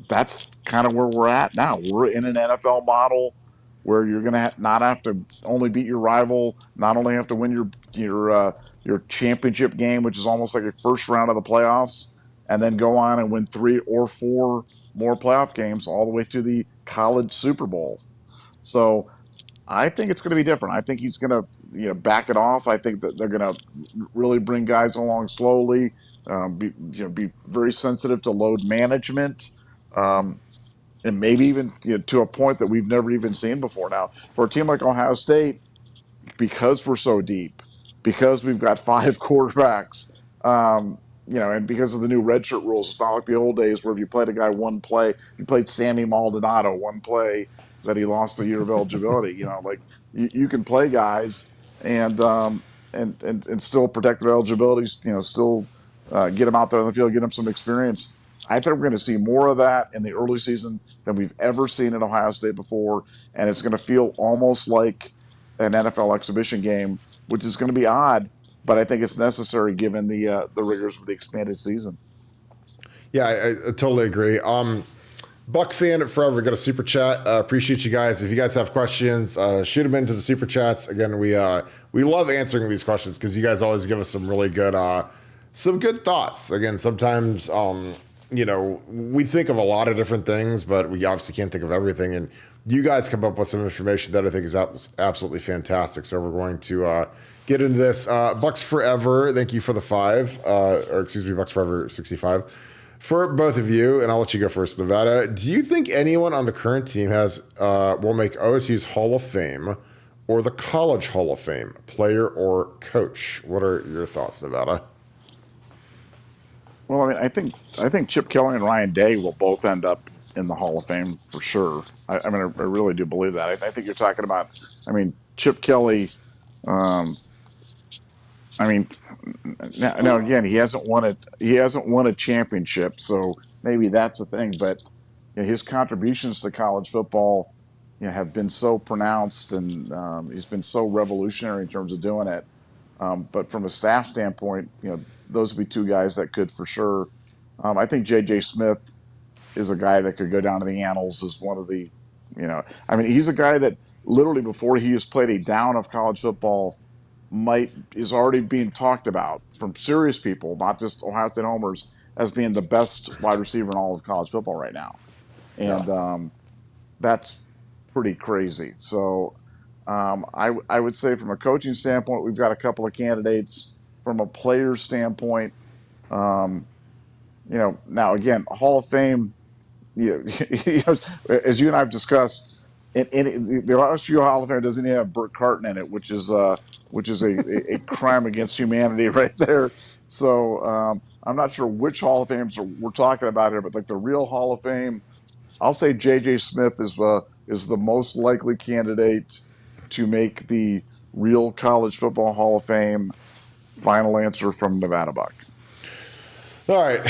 that's kind of where we're at now. We're in an NFL model where you're going to not have to only beat your rival, not only have to win your championship game, which is almost like a first round of the playoffs, and then go on and win 3 or 4 more playoff games all the way to the college Super Bowl. So I think it's going to be different. I think he's going to back it off. I think that they're going to really bring guys along slowly. Be very sensitive to load management, um, and maybe even to a point that we've never even seen before. Now, for a team like Ohio State, because we're so deep, because we've got 5 quarterbacks, and because of the new redshirt rules, it's not like the old days where if you played a guy one play, you played Sammy Maldonado one play that he lost a year of eligibility. Like you can play guys and still protect their eligibility. Still get them out there on the field, get them some experience. I think we're going to see more of that in the early season than we've ever seen at Ohio State before, and it's going to feel almost like an NFL exhibition game, which is going to be odd, but I think it's necessary given the rigors of the expanded season. Yeah, I totally agree. Buck fan forever got a super chat. Appreciate you guys. If you guys have questions, shoot them into the super chats. Again, we love answering these questions because you guys always give us some really good thoughts. Again, sometimes we think of a lot of different things, but we obviously can't think of everything. And you guys come up with some information that I think is absolutely fantastic. So we're going to get into this. Bucks Forever, thank you for the 5, Bucks Forever 65. For both of you, and I'll let you go first, Nevada, do you think anyone on the current team will make OSU's Hall of Fame or the College Hall of Fame, player or coach? What are your thoughts, Nevada? Well, I mean, I think Chip Kelly and Ryan Day will both end up in the Hall of Fame for sure. I really do believe that. I think you're talking about. I mean, Chip Kelly. Um, I mean, now again, he hasn't won it. He hasn't won a championship, so maybe that's a thing. But his contributions to college football, have been so pronounced, and he's been so revolutionary in terms of doing it. But from a staff standpoint, those would be 2 guys that could for sure. I think J.J. Smith is a guy that could go down to the annals as one of the, he's a guy that literally before he has played a down of college football is already being talked about from serious people, not just Ohio State homers, as being the best wide receiver in all of college football right now. And that's pretty crazy. So I would say from a coaching standpoint, we've got a couple of candidates. From a player standpoint, now again, Hall of Fame, as you and I have discussed, the OSU Hall of Fame doesn't even have Burt Carton in it, which is a crime against humanity right there. So I'm not sure which Hall of Fames we're talking about here, but like the real Hall of Fame, I'll say J.J. Smith is the most likely candidate to make the real college football Hall of Fame. Final answer from Nevadabuck. All right.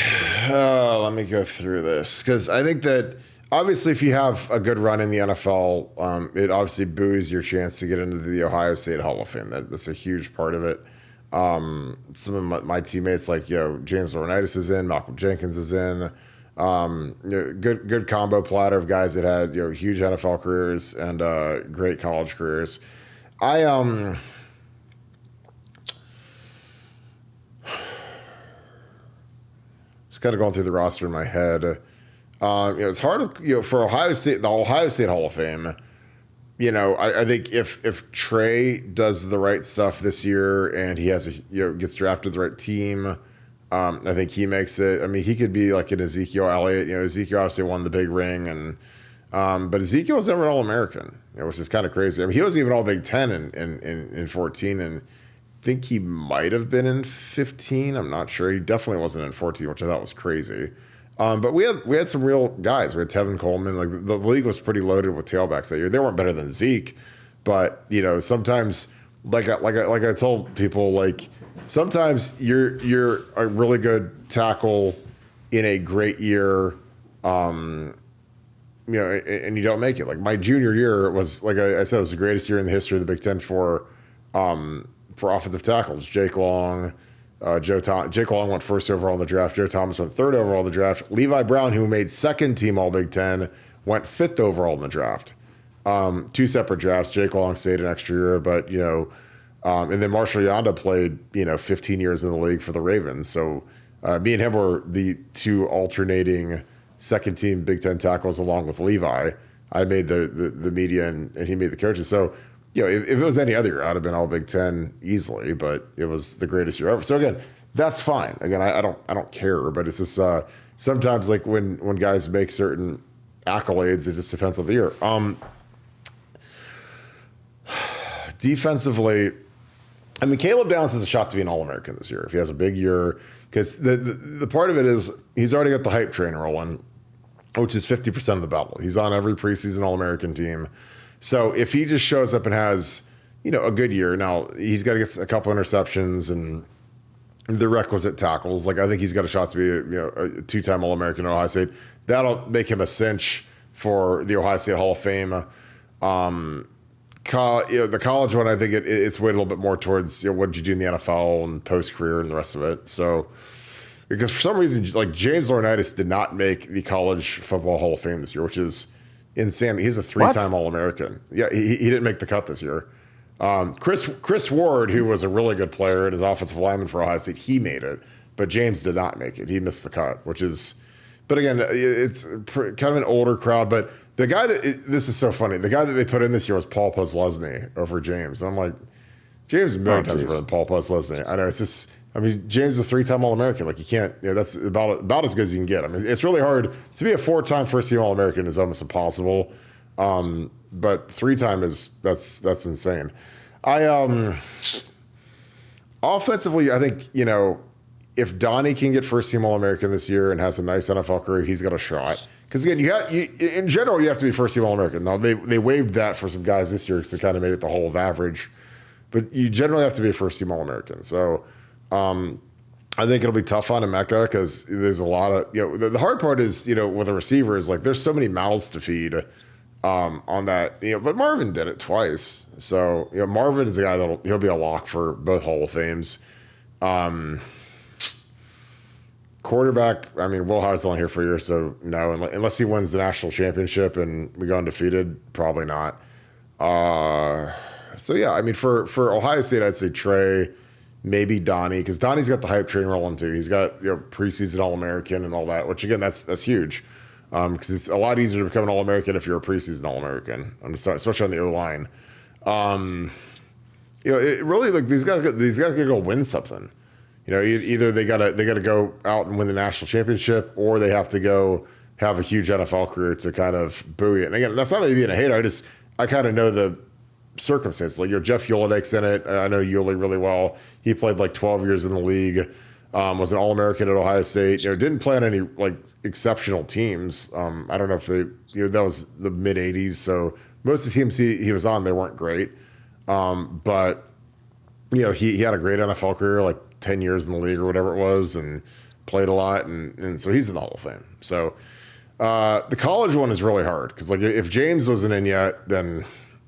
Let me go through this because I think that obviously if you have a good run in the NFL, it obviously buoys your chance to get into the Ohio State Hall of Fame. That's a huge part of it. Some of my teammates like James Laurinaitis is in, Malcolm Jenkins is in. Good combo platter of guys that had huge NFL careers and great college careers. Kind of going through the roster in my head. It's hard for Ohio State, the Ohio State Hall of Fame. I think if Trey does the right stuff this year and he has gets drafted to the right team, I think he makes it. I mean, he could be like an Ezekiel Elliott. Ezekiel obviously won the big ring, and but Ezekiel was never an All-American, which is kind of crazy. I mean, he wasn't even All Big Ten in 14, and think he might have been in 15. I'm not sure. He definitely wasn't in 14, which I thought was crazy. But we had some real guys. We had Tevin Coleman. Like the league was pretty loaded with tailbacks that year. They weren't better than Zeke, but sometimes like I told people, like sometimes you're a really good tackle in a great year, and you don't make it. Like my junior year was, like I said, it was the greatest year in the history of the Big Ten for offensive tackles. Jake Long. Jake Long went first overall in the draft. Joe Thomas went third overall in the draft. Levi Brown, who made second team All Big Ten, went fifth overall in the draft. Two separate drafts. Jake Long stayed an extra year, but and then Marshall Yanda played 15 years in the league for the Ravens. So me and him were the two alternating second team Big Ten tackles along with Levi. I made the media and he made the coaches. So if it was any other year, I'd have been All Big Ten easily, but it was the greatest year ever. So again, that's fine. Again, I don't care, but it's just sometimes like when guys make certain accolades, it just depends on the year. Defensively, I mean, Caleb Downs has a shot to be an All-American this year if he has a big year, because the part of it is he's already got the hype train rolling, which is 50% of the battle. He's on every preseason All-American team. So if he just shows up and has, a good year, now he's got to get a couple interceptions and the requisite tackles. Like I think he's got a shot to be a two-time All-American at Ohio State. That'll make him a cinch for the Ohio State Hall of Fame. The college one, I think it's weighted a little bit more towards what did you do in the NFL and post-career and the rest of it. So because for some reason, like James Laurinaitis did not make the College Football Hall of Fame this year, which is insane. He's a three-time All-American. Yeah, he didn't make the cut this year. Chris Ward, who was a really good player and is offensive lineman for Ohio State, he made it, but James did not make it. He missed the cut, which is, but again, it's kind of an older crowd. But the guy this is so funny. The guy that they put in this year was Paul Posluszny over James. And I'm like, James is a million times better than Paul Posluszny. I know it's just. I mean, James is a three-time All-American. Like you can't, that's about as good as you can get. I mean, it's really hard to be a four-time first-team All-American is almost impossible. But three-time that's insane. Offensively, I think if Donnie can get first-team All-American this year and has a nice NFL career, he's got a shot. Because again, in general you have to be first-team All-American. Now they waived that for some guys this year because they kind of made it the whole of average. But you generally have to be a first-team All-American. So. I think it'll be tough on Emeka because there's a lot of the hard part is with a receiver is like there's so many mouths to feed on that but Marvin did it twice, so Marvin is a guy he'll be a lock for both Hall of Fames. Quarterback, I mean Will Howard's only here for a year, so no, unless he wins the national championship and we go undefeated, probably not. So yeah, I mean for Ohio State I'd say Trey. Maybe Donnie, because Donnie's got the hype train rolling too. He's got preseason All-American and all that, which again that's huge, because it's a lot easier to become an All-American if you're a preseason All-American. I'm just especially on the O-line. It really like these guys gotta go win something. Either they gotta go out and win the national championship, or they have to go have a huge NFL career to kind of buoy it. And again, that's not me being a hater. I kind of know the circumstances. Like Jeff Ulick's in it. I know Ulick really well. He played like 12 years in the league. Was an All-American at Ohio State. Didn't play on any like exceptional teams. I don't know if they that was the mid 80s, so most of the teams he was on, they weren't great. But he had a great NFL career, like 10 years in the league or whatever it was, and played a lot, and so he's in the Hall of Fame. So the college one is really hard because like if James wasn't in yet, then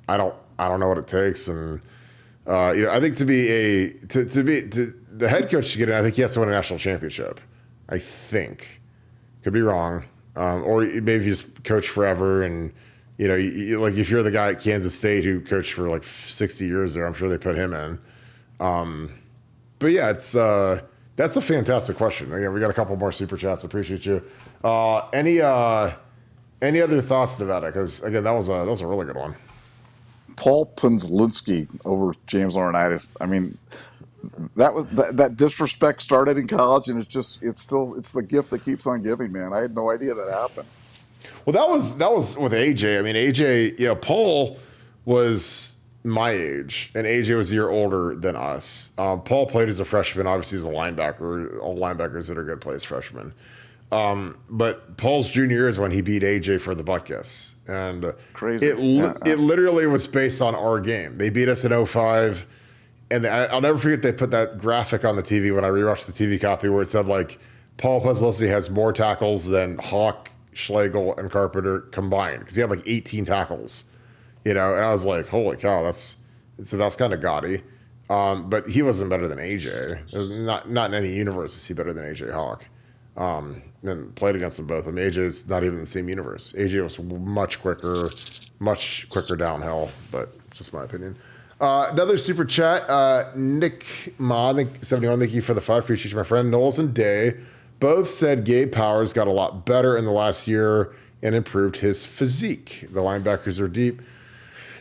I don't know what it takes, and I think to be the head coach to get in, I think he has to win a national championship. I think, could be wrong, or maybe you just coach forever, and like if you're the guy at Kansas State who coached for like 60 years there, I'm sure they put him in. But yeah, that's a fantastic question. Again, we got a couple more super chats. Appreciate you. Any other thoughts about it? Because again, that was a really good one. Paul Posluszny over James Laurinaitis. I mean, that disrespect started in college, and it's the gift that keeps on giving, man. I had no idea that happened. Well, that was with AJ. I mean, AJ, Paul was my age, and AJ was a year older than us. Paul played as a freshman, obviously as a linebacker. All linebackers that are good play as freshmen. But Paul's junior year is when he beat AJ for the Buckeyes. And Crazy. it literally was based on our game. They beat us in '05. And I'll never forget they put that graphic on the TV when I rewatched the TV copy where it said, like, Paul Puslesi has more tackles than Hawk, Schlegel, and Carpenter combined because he had like 18 tackles, And I was like, holy cow, that's kind of gaudy. But he wasn't better than AJ. There's not in any universe is he better than AJ Hawk. And played against them both. I mean, AJ's not even in the same universe. AJ was much quicker downhill, but just my opinion. Another super chat, Nick Ma, 71, thank you for the 5. Appreciate you, my friend. Knowles and Day both said Gabe Powers got a lot better in the last year and improved his physique. The linebackers are deep.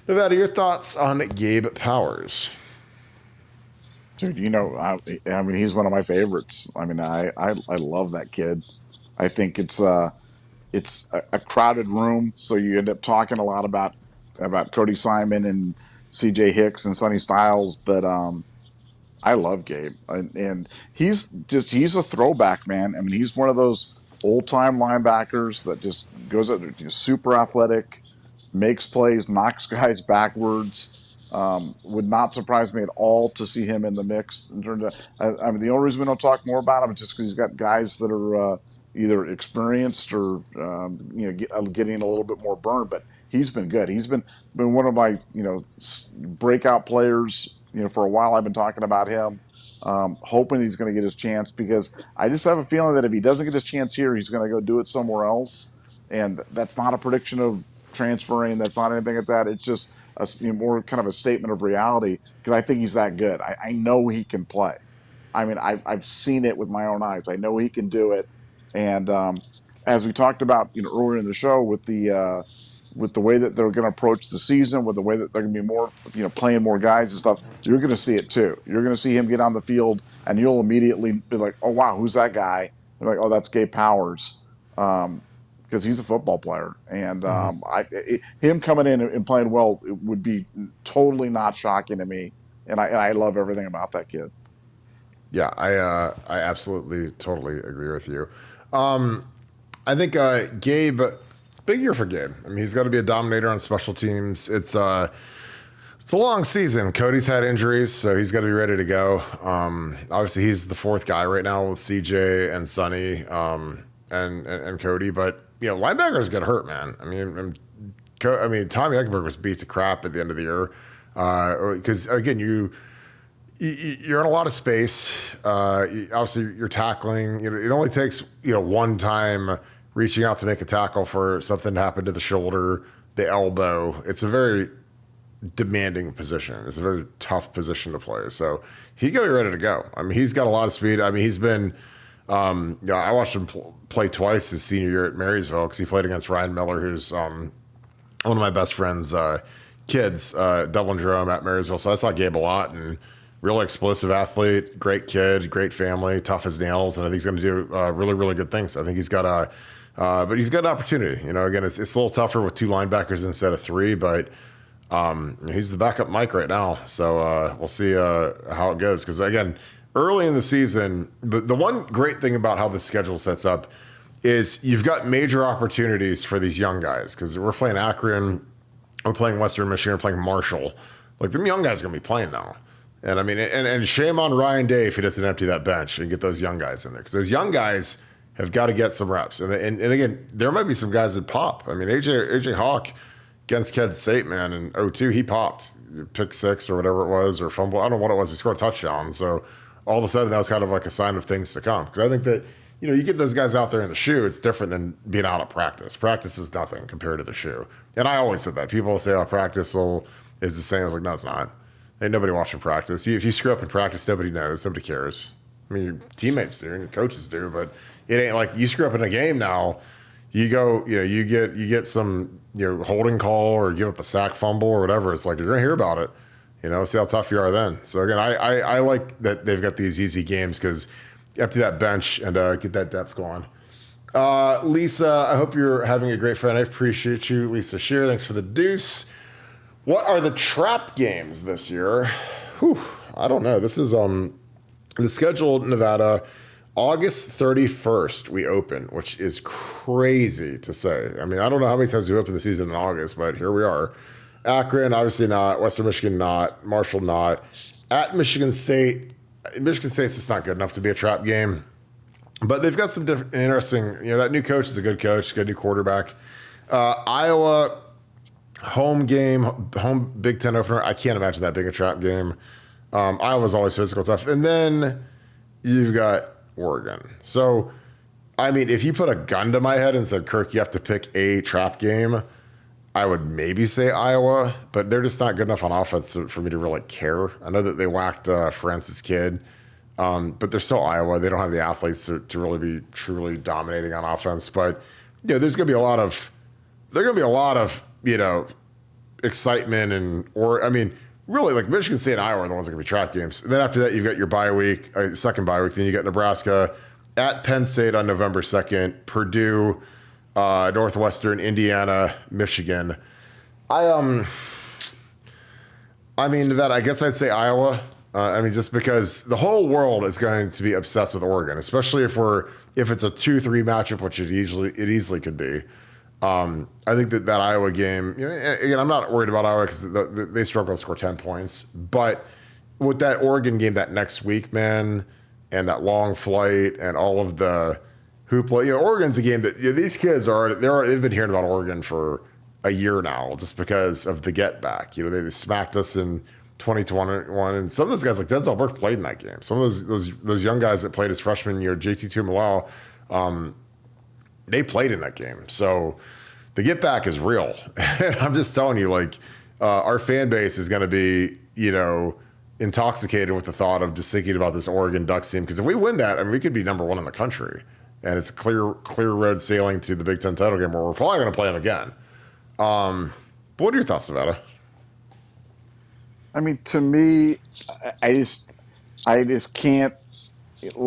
Nevada, your thoughts on Gabe Powers? Dude, I mean, he's one of my favorites. I mean, I love that kid. I think it's a crowded room, so you end up talking a lot about Cody Simon and C.J. Hicks and Sonny Styles, but I love Gabe, and he's a throwback, man. I mean, he's one of those old time linebackers that just goes out there, super athletic, makes plays, knocks guys backwards. Would not surprise me at all to see him in the mix. In terms of, I mean, the only reason we don't talk more about him is just because he's got guys that are either experienced or getting a little bit more burned. But he's been good. He's been one of my breakout players. For a while I've been talking about him, hoping he's going to get his chance because I just have a feeling that if he doesn't get his chance here, he's going to go do it somewhere else. And that's not a prediction of transferring. That's not anything like that. It's just more kind of a statement of reality because I think he's that good. I know he can play. I mean, I've seen it with my own eyes. I know he can do it. And as we talked about earlier in the show with the way that they're going to approach the season, with the way that they're going to be more, playing more guys and stuff, you're going to see it too. You're going to see him get on the field, and you'll immediately be like, "Oh wow, who's that guy?" You're like, "Oh, that's Gabe Powers," because he's a football player, and him coming in and playing well would be totally not shocking to me. And I love everything about that kid. Yeah, I absolutely totally agree with you. I think Gabe. Big year for Gabe. I mean, he's got to be a dominator on special teams. It's a long season. Cody's had injuries, so he's got to be ready to go. Obviously, he's the fourth guy right now with CJ and Sonny and Cody. But linebackers get hurt, man. I mean, Tommy Eichenberg was beat to crap at the end of the year because again, you're in a lot of space. Obviously, you're tackling. It only takes one time reaching out to make a tackle for something to happen to the shoulder, the elbow. It's a very demanding position. It's a very tough position to play. So he got to be ready to go. I mean, he's got a lot of speed. I mean, he's been, I watched him play twice his senior year at Marysville because he played against Ryan Miller, who's one of my best friend's kids, Dublin Jerome at Marysville. So I saw Gabe a lot, and really explosive athlete, great kid, great family, tough as nails, and I think he's going to do really, really good things. I think he's got but he's got an opportunity. Again, it's a little tougher with 2 linebackers instead of 3, but he's the backup Mike right now. So we'll see how it goes. Because, again, early in the season, the one great thing about how the schedule sets up is you've got major opportunities for these young guys. Because we're playing Akron, we're playing Western Michigan, we're playing Marshall. Like, them young guys are going to be playing now. And, I mean, and shame on Ryan Day if he doesn't empty that bench and get those young guys in there. Because those young guys have got to get some reps. And again, there might be some guys that pop. I mean, AJ Hawk against Kent State, man, in 02, he popped. Pick 6 or whatever it was, or fumble. I don't know what it was. He scored a touchdown. So all of a sudden, that was kind of like a sign of things to come. Because I think that, you get those guys out there in the shoe, it's different than being out at practice. Practice is nothing compared to the shoe. And I always said that. People say, practice is the same. I was like, no, it's not. Ain't nobody watching practice. If you screw up in practice, nobody knows. Nobody cares. I mean, your teammates do and your coaches do, but it ain't like you screw up in a game now. You go, you get some holding call or give up a sack fumble or whatever. It's like you're gonna hear about it. See how tough you are then. So again, I like that they've got these easy games because you empty that bench and get that depth going. Lisa, I hope you're having a great Friday. I appreciate you, Lisa Shear. Thanks for the deuce. What are the trap games this year? Whew, I don't know. This is the schedule, Nevada. August 31st, we open, which is crazy to say. I mean, I don't know how many times we open the season in August, but here we are. Akron, obviously not. Western Michigan, not. Marshall, not. At Michigan State, Michigan State's just not good enough to be a trap game. But they've got some different, interesting, that new coach is a good coach, good new quarterback. Iowa, home game, home Big Ten opener. I can't imagine that being a trap game. Iowa's always physical tough. And then you've got Oregon. So, I mean, if you put a gun to my head and said, Kirk, you have to pick a trap game, I would maybe say Iowa, but they're just not good enough on offense for me to really care. I know that they whacked Francis Kidd, but they're still Iowa. They don't have the athletes to really be truly dominating on offense. But there's going to be a lot of excitement really, like Michigan State and Iowa are the ones that are going to be trap games. And then after that, you've got your bye week, second bye week. Then you got Nebraska at Penn State on November 2nd, Purdue, Northwestern, Indiana, Michigan. Nevada, I guess I'd say Iowa. Just because the whole world is going to be obsessed with Oregon, especially if it's a 2-3 matchup, which it easily could be. I think that Iowa game, again, I'm not worried about Iowa because they struggle to score 10 points. But with that Oregon game that next week, man, and that long flight and all of the hoopla, Oregon's a game that these kids they've been hearing about Oregon for a year now just because of the get back. They smacked us in 2021, and some of those guys like Denzel Burke played in that game. Some of those young guys that played his freshman year, JT Tuimoloau, they played in that game. So the get back is real. I'm just telling you, our fan base is going to be, intoxicated with the thought of just thinking about this Oregon Ducks team. Because if we win that, we could be number one in the country. And it's a clear road sailing to the Big Ten title game where we're probably going to play them again. But what are your thoughts, Nevada? To me, I just can't, if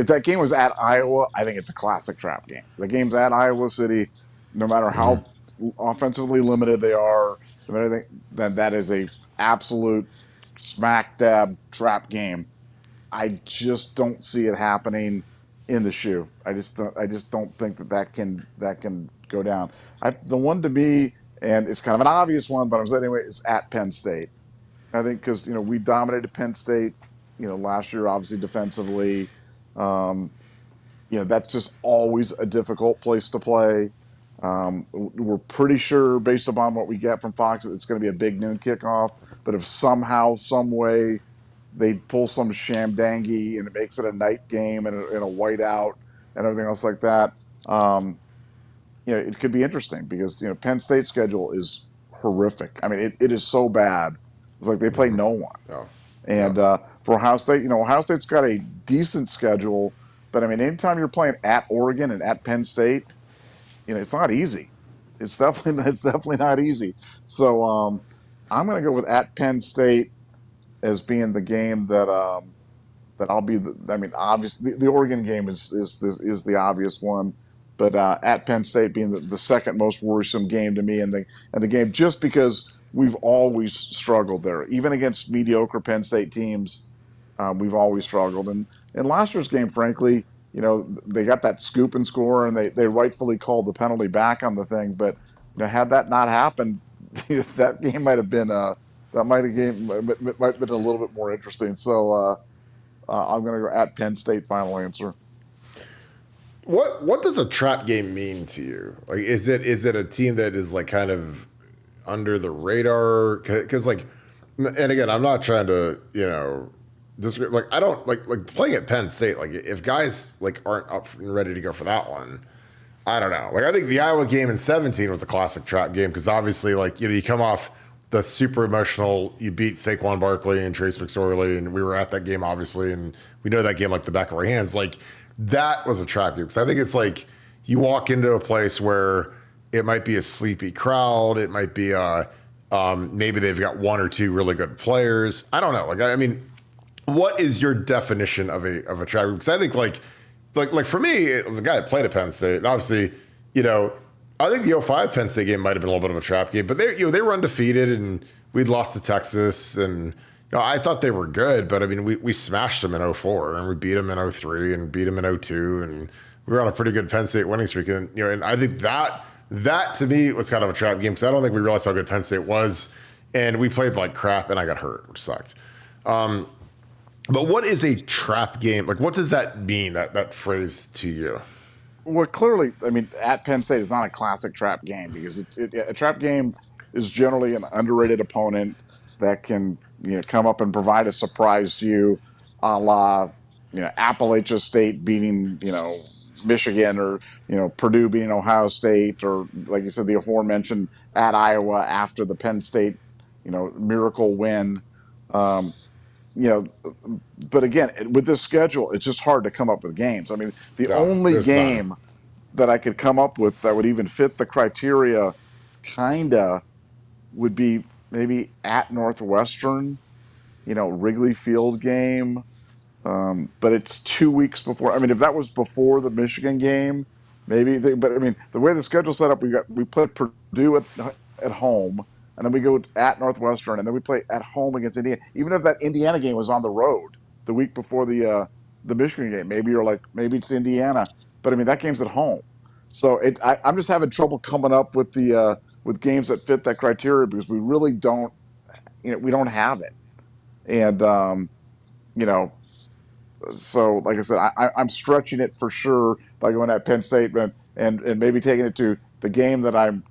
that game was at Iowa, I think it's a classic trap game. The game's at Iowa City, no matter how offensively limited they are, then that is a absolute smack dab trap game. I just don't see it happening in the shoe. I just don't think that can go down. The one to me, and it's kind of an obvious one, but I'm saying anyway, is at Penn State. I think because we dominated Penn State, last year obviously defensively. That's just always a difficult place to play. We're pretty sure, based upon what we get from Fox, that it's going to be a big noon kickoff. But if somehow, some way, they pull some shamdangy and it makes it a night game and a whiteout and everything else like that, it could be interesting because Penn State's schedule is horrific. It is so bad. It's like they play no one. Oh. And for Ohio State, Ohio State's got a decent schedule, but anytime you're playing at Oregon and at Penn State, it's not easy. It's definitely not easy. So I'm going to go with at Penn State as being the game that I'll be. Obviously the Oregon game is the obvious one, but at Penn State being the second most worrisome game to me, and the game just because we've always struggled there, even against mediocre Penn State teams. We've always struggled, and in last year's game, frankly, they got that scoop and score, and they rightfully called the penalty back on the thing. But had that not happened, that game might have been might have been a little bit more interesting. So I'm going to go at Penn State. Final answer. What does a trap game mean to you? Like, is it a team that is kind of under the radar? Because and again, I'm not trying to disagree. I don't like playing at Penn State. If guys aren't up and ready to go for that one, I don't know. I think the Iowa game in 2017 was a classic trap game because obviously you come off the super emotional. You beat Saquon Barkley and Trace McSorley, and we were at that game obviously, and we know that game like the back of our hands. That was a trap game because I think it's you walk into a place where it might be a sleepy crowd. It might be maybe they've got one or two really good players. I don't know. What is your definition of a trap game? Because I think for me, it was a guy that played at Penn State, and obviously, I think the 2005 Penn State game might have been a little bit of a trap game, but they were undefeated, and we'd lost to Texas, and No, I thought they were good, but I mean, we smashed them in '04 and we beat them in '03 and beat them in '02 and we were on a pretty good Penn State winning streak. And, and I think that to me was kind of a trap game because I don't think we realized how good Penn State was. And we played like crap and I got hurt, which sucked. But what is a trap game? Like, what does that mean, that phrase to you? Well, clearly, I mean, at Penn State is not a classic trap game because a trap game is generally an underrated opponent that can come up and provide a surprise to you, a la Appalachia State beating Michigan, or Purdue beating Ohio State, or like you said, the aforementioned at Iowa after the Penn State miracle win. Um, you know, but again, with this schedule, it's just hard to come up with games. I mean, the Yeah, only there's none. game that I could come up with that would even fit the criteria, kinda, would be maybe at Northwestern, Wrigley Field game. But it's 2 weeks before. I mean, if that was before the Michigan game, maybe. But I mean, the way the schedule's set up, we play Purdue at home, and then we go at Northwestern, and then we play at home against Indiana. Even if that Indiana game was on the road the week before the Michigan game, maybe you're like, maybe it's Indiana, but I mean that game's at home. So I'm just having trouble coming up with the with games that fit that criteria because we really don't, we don't have it, and you know so like I said, I'm stretching it for sure by going at Penn State and maybe taking it to the game that I'm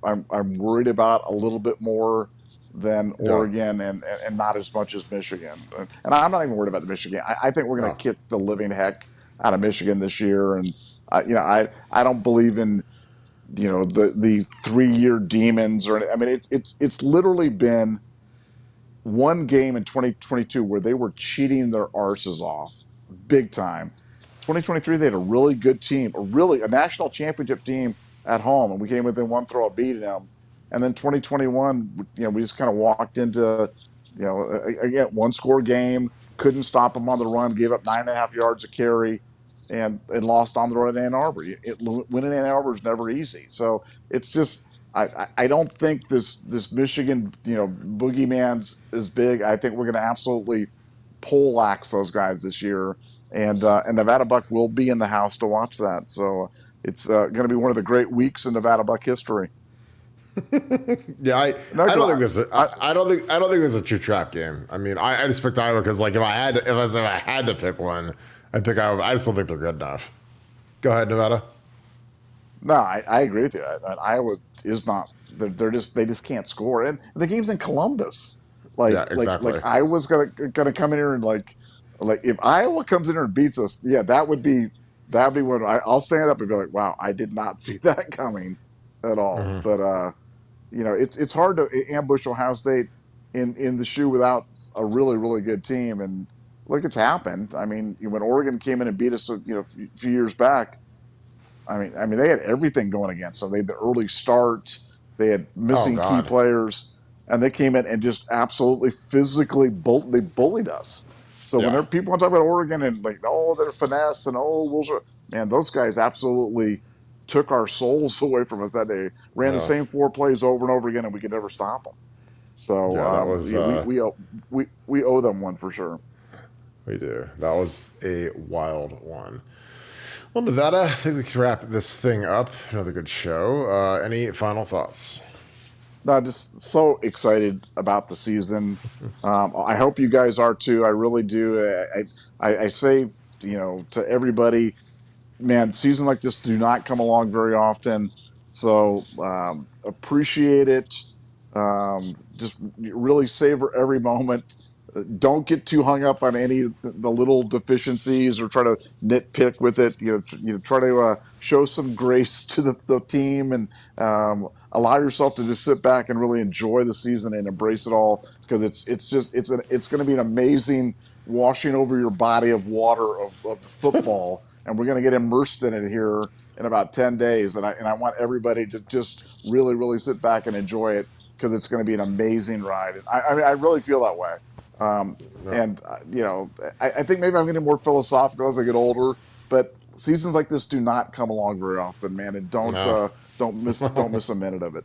worried about a little bit more than Yeah. Oregon and not as much as Michigan. And I'm not even worried about the Michigan. I think we're going to No. kick the living heck out of Michigan this year. And I don't believe in the 3-year demons or I mean it's literally been one game in 2022 where they were cheating their arses off big time. 2023, they had a really good team, a national championship team at home, and we came within one throw of beating them. And then 2021, we just kind of walked into, again, one score game, couldn't stop them on the run, gave up 9.5 yards a carry, and lost on the road at Ann Arbor. Winning Ann Arbor is never easy. So it's just, I don't think this Michigan boogeyman's is big. I think we're going to absolutely poleaxe those guys this year, and Nevadabuck will be in the house to watch that. So it's going to be one of the great weeks in Nevadabuck history. Yeah, No, I don't think I, I don't think there's a true trap game. I mean, I just picked Iowa because like if I had to pick one, I'd pick Iowa. But I just don't think they're good enough. Go ahead, Nevada. no, I agree with you. Iowa is not. They just can't score, and the game's in Columbus. Yeah, Like exactly. Iowa's gonna come in here and like if Iowa comes in here and beats us, yeah, that'd be when I'll stand up and be like, wow, I did not see that coming at all. Hmm. But it's hard to ambush Ohio State in the shoe without a really really good team. And look, it's happened. I mean, when Oregon came in and beat us, a few years back. I mean, they had everything going against them. They had the early start. They had Oh missing key God. players, and they came in and just absolutely physically they bullied us. So when Yeah. there people want to talk about Oregon and like, oh, they're finesse and man, those guys absolutely took our souls away from us that day. Ran the Yeah. same 4 plays over and over again, and we could never stop them. So Yeah. That was. yeah, we owe them one for sure. We do. That was a wild one. Well, Nevada, I think we can wrap this thing up. Another good show. Any final thoughts? No, just so excited about the season. I hope you guys are too. I really do. I say, to everybody, man, season like this do not come along very often. So appreciate it. Just really savor every moment. Don't get too hung up on any of the little deficiencies or try to nitpick with it. Try to show some grace to the team and allow yourself to just sit back and really enjoy the season and embrace it all because it's going to be an amazing washing over your body of water of football, and we're going to get immersed in it here in about 10 days. And I want everybody to just really really sit back and enjoy it because it's going to be an amazing ride. And I really feel that way. No. And I think maybe I'm getting more philosophical as I get older, but seasons like this do not come along very often, man. And No. don't miss a minute of it.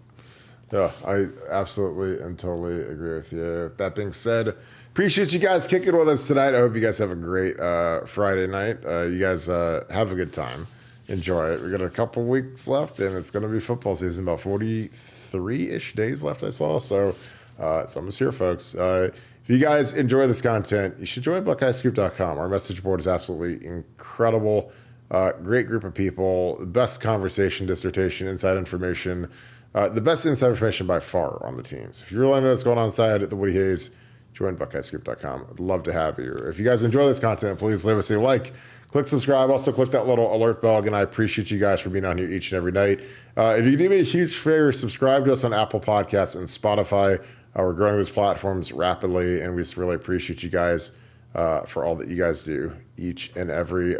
Yeah, I absolutely and totally agree with you. That being said, appreciate you guys kicking with us tonight. I hope you guys have a great Friday night. You guys have a good time. Enjoy it. We got a couple weeks left, and it's going to be football season. About 43-ish days left, I saw. So it's almost here, folks. If you guys enjoy this content, you should join BuckeyeScoop.com. Our message board is absolutely incredible. Great group of people. Best conversation, dissertation, inside information. The best inside information by far on the teams. If you really know what's going on inside at the Woody Hayes, join BuckeyeScoop.com. I'd love to have you. If you guys enjoy this content, please leave us a like, click subscribe. Also, click that little alert bell. Again, I appreciate you guys for being on here each and every night. If you could do me a huge favor, subscribe to us on Apple Podcasts and Spotify. We're growing those platforms rapidly, and we just really appreciate you guys for all that you guys do each and every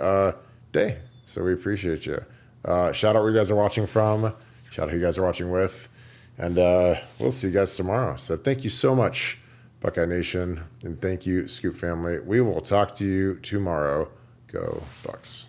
day. So we appreciate you. Shout out where you guys are watching from. Shout out who you guys are watching with. And we'll see you guys tomorrow. So thank you so much, Buckeye Nation. And thank you, Scoop family. We will talk to you tomorrow. Go Bucks.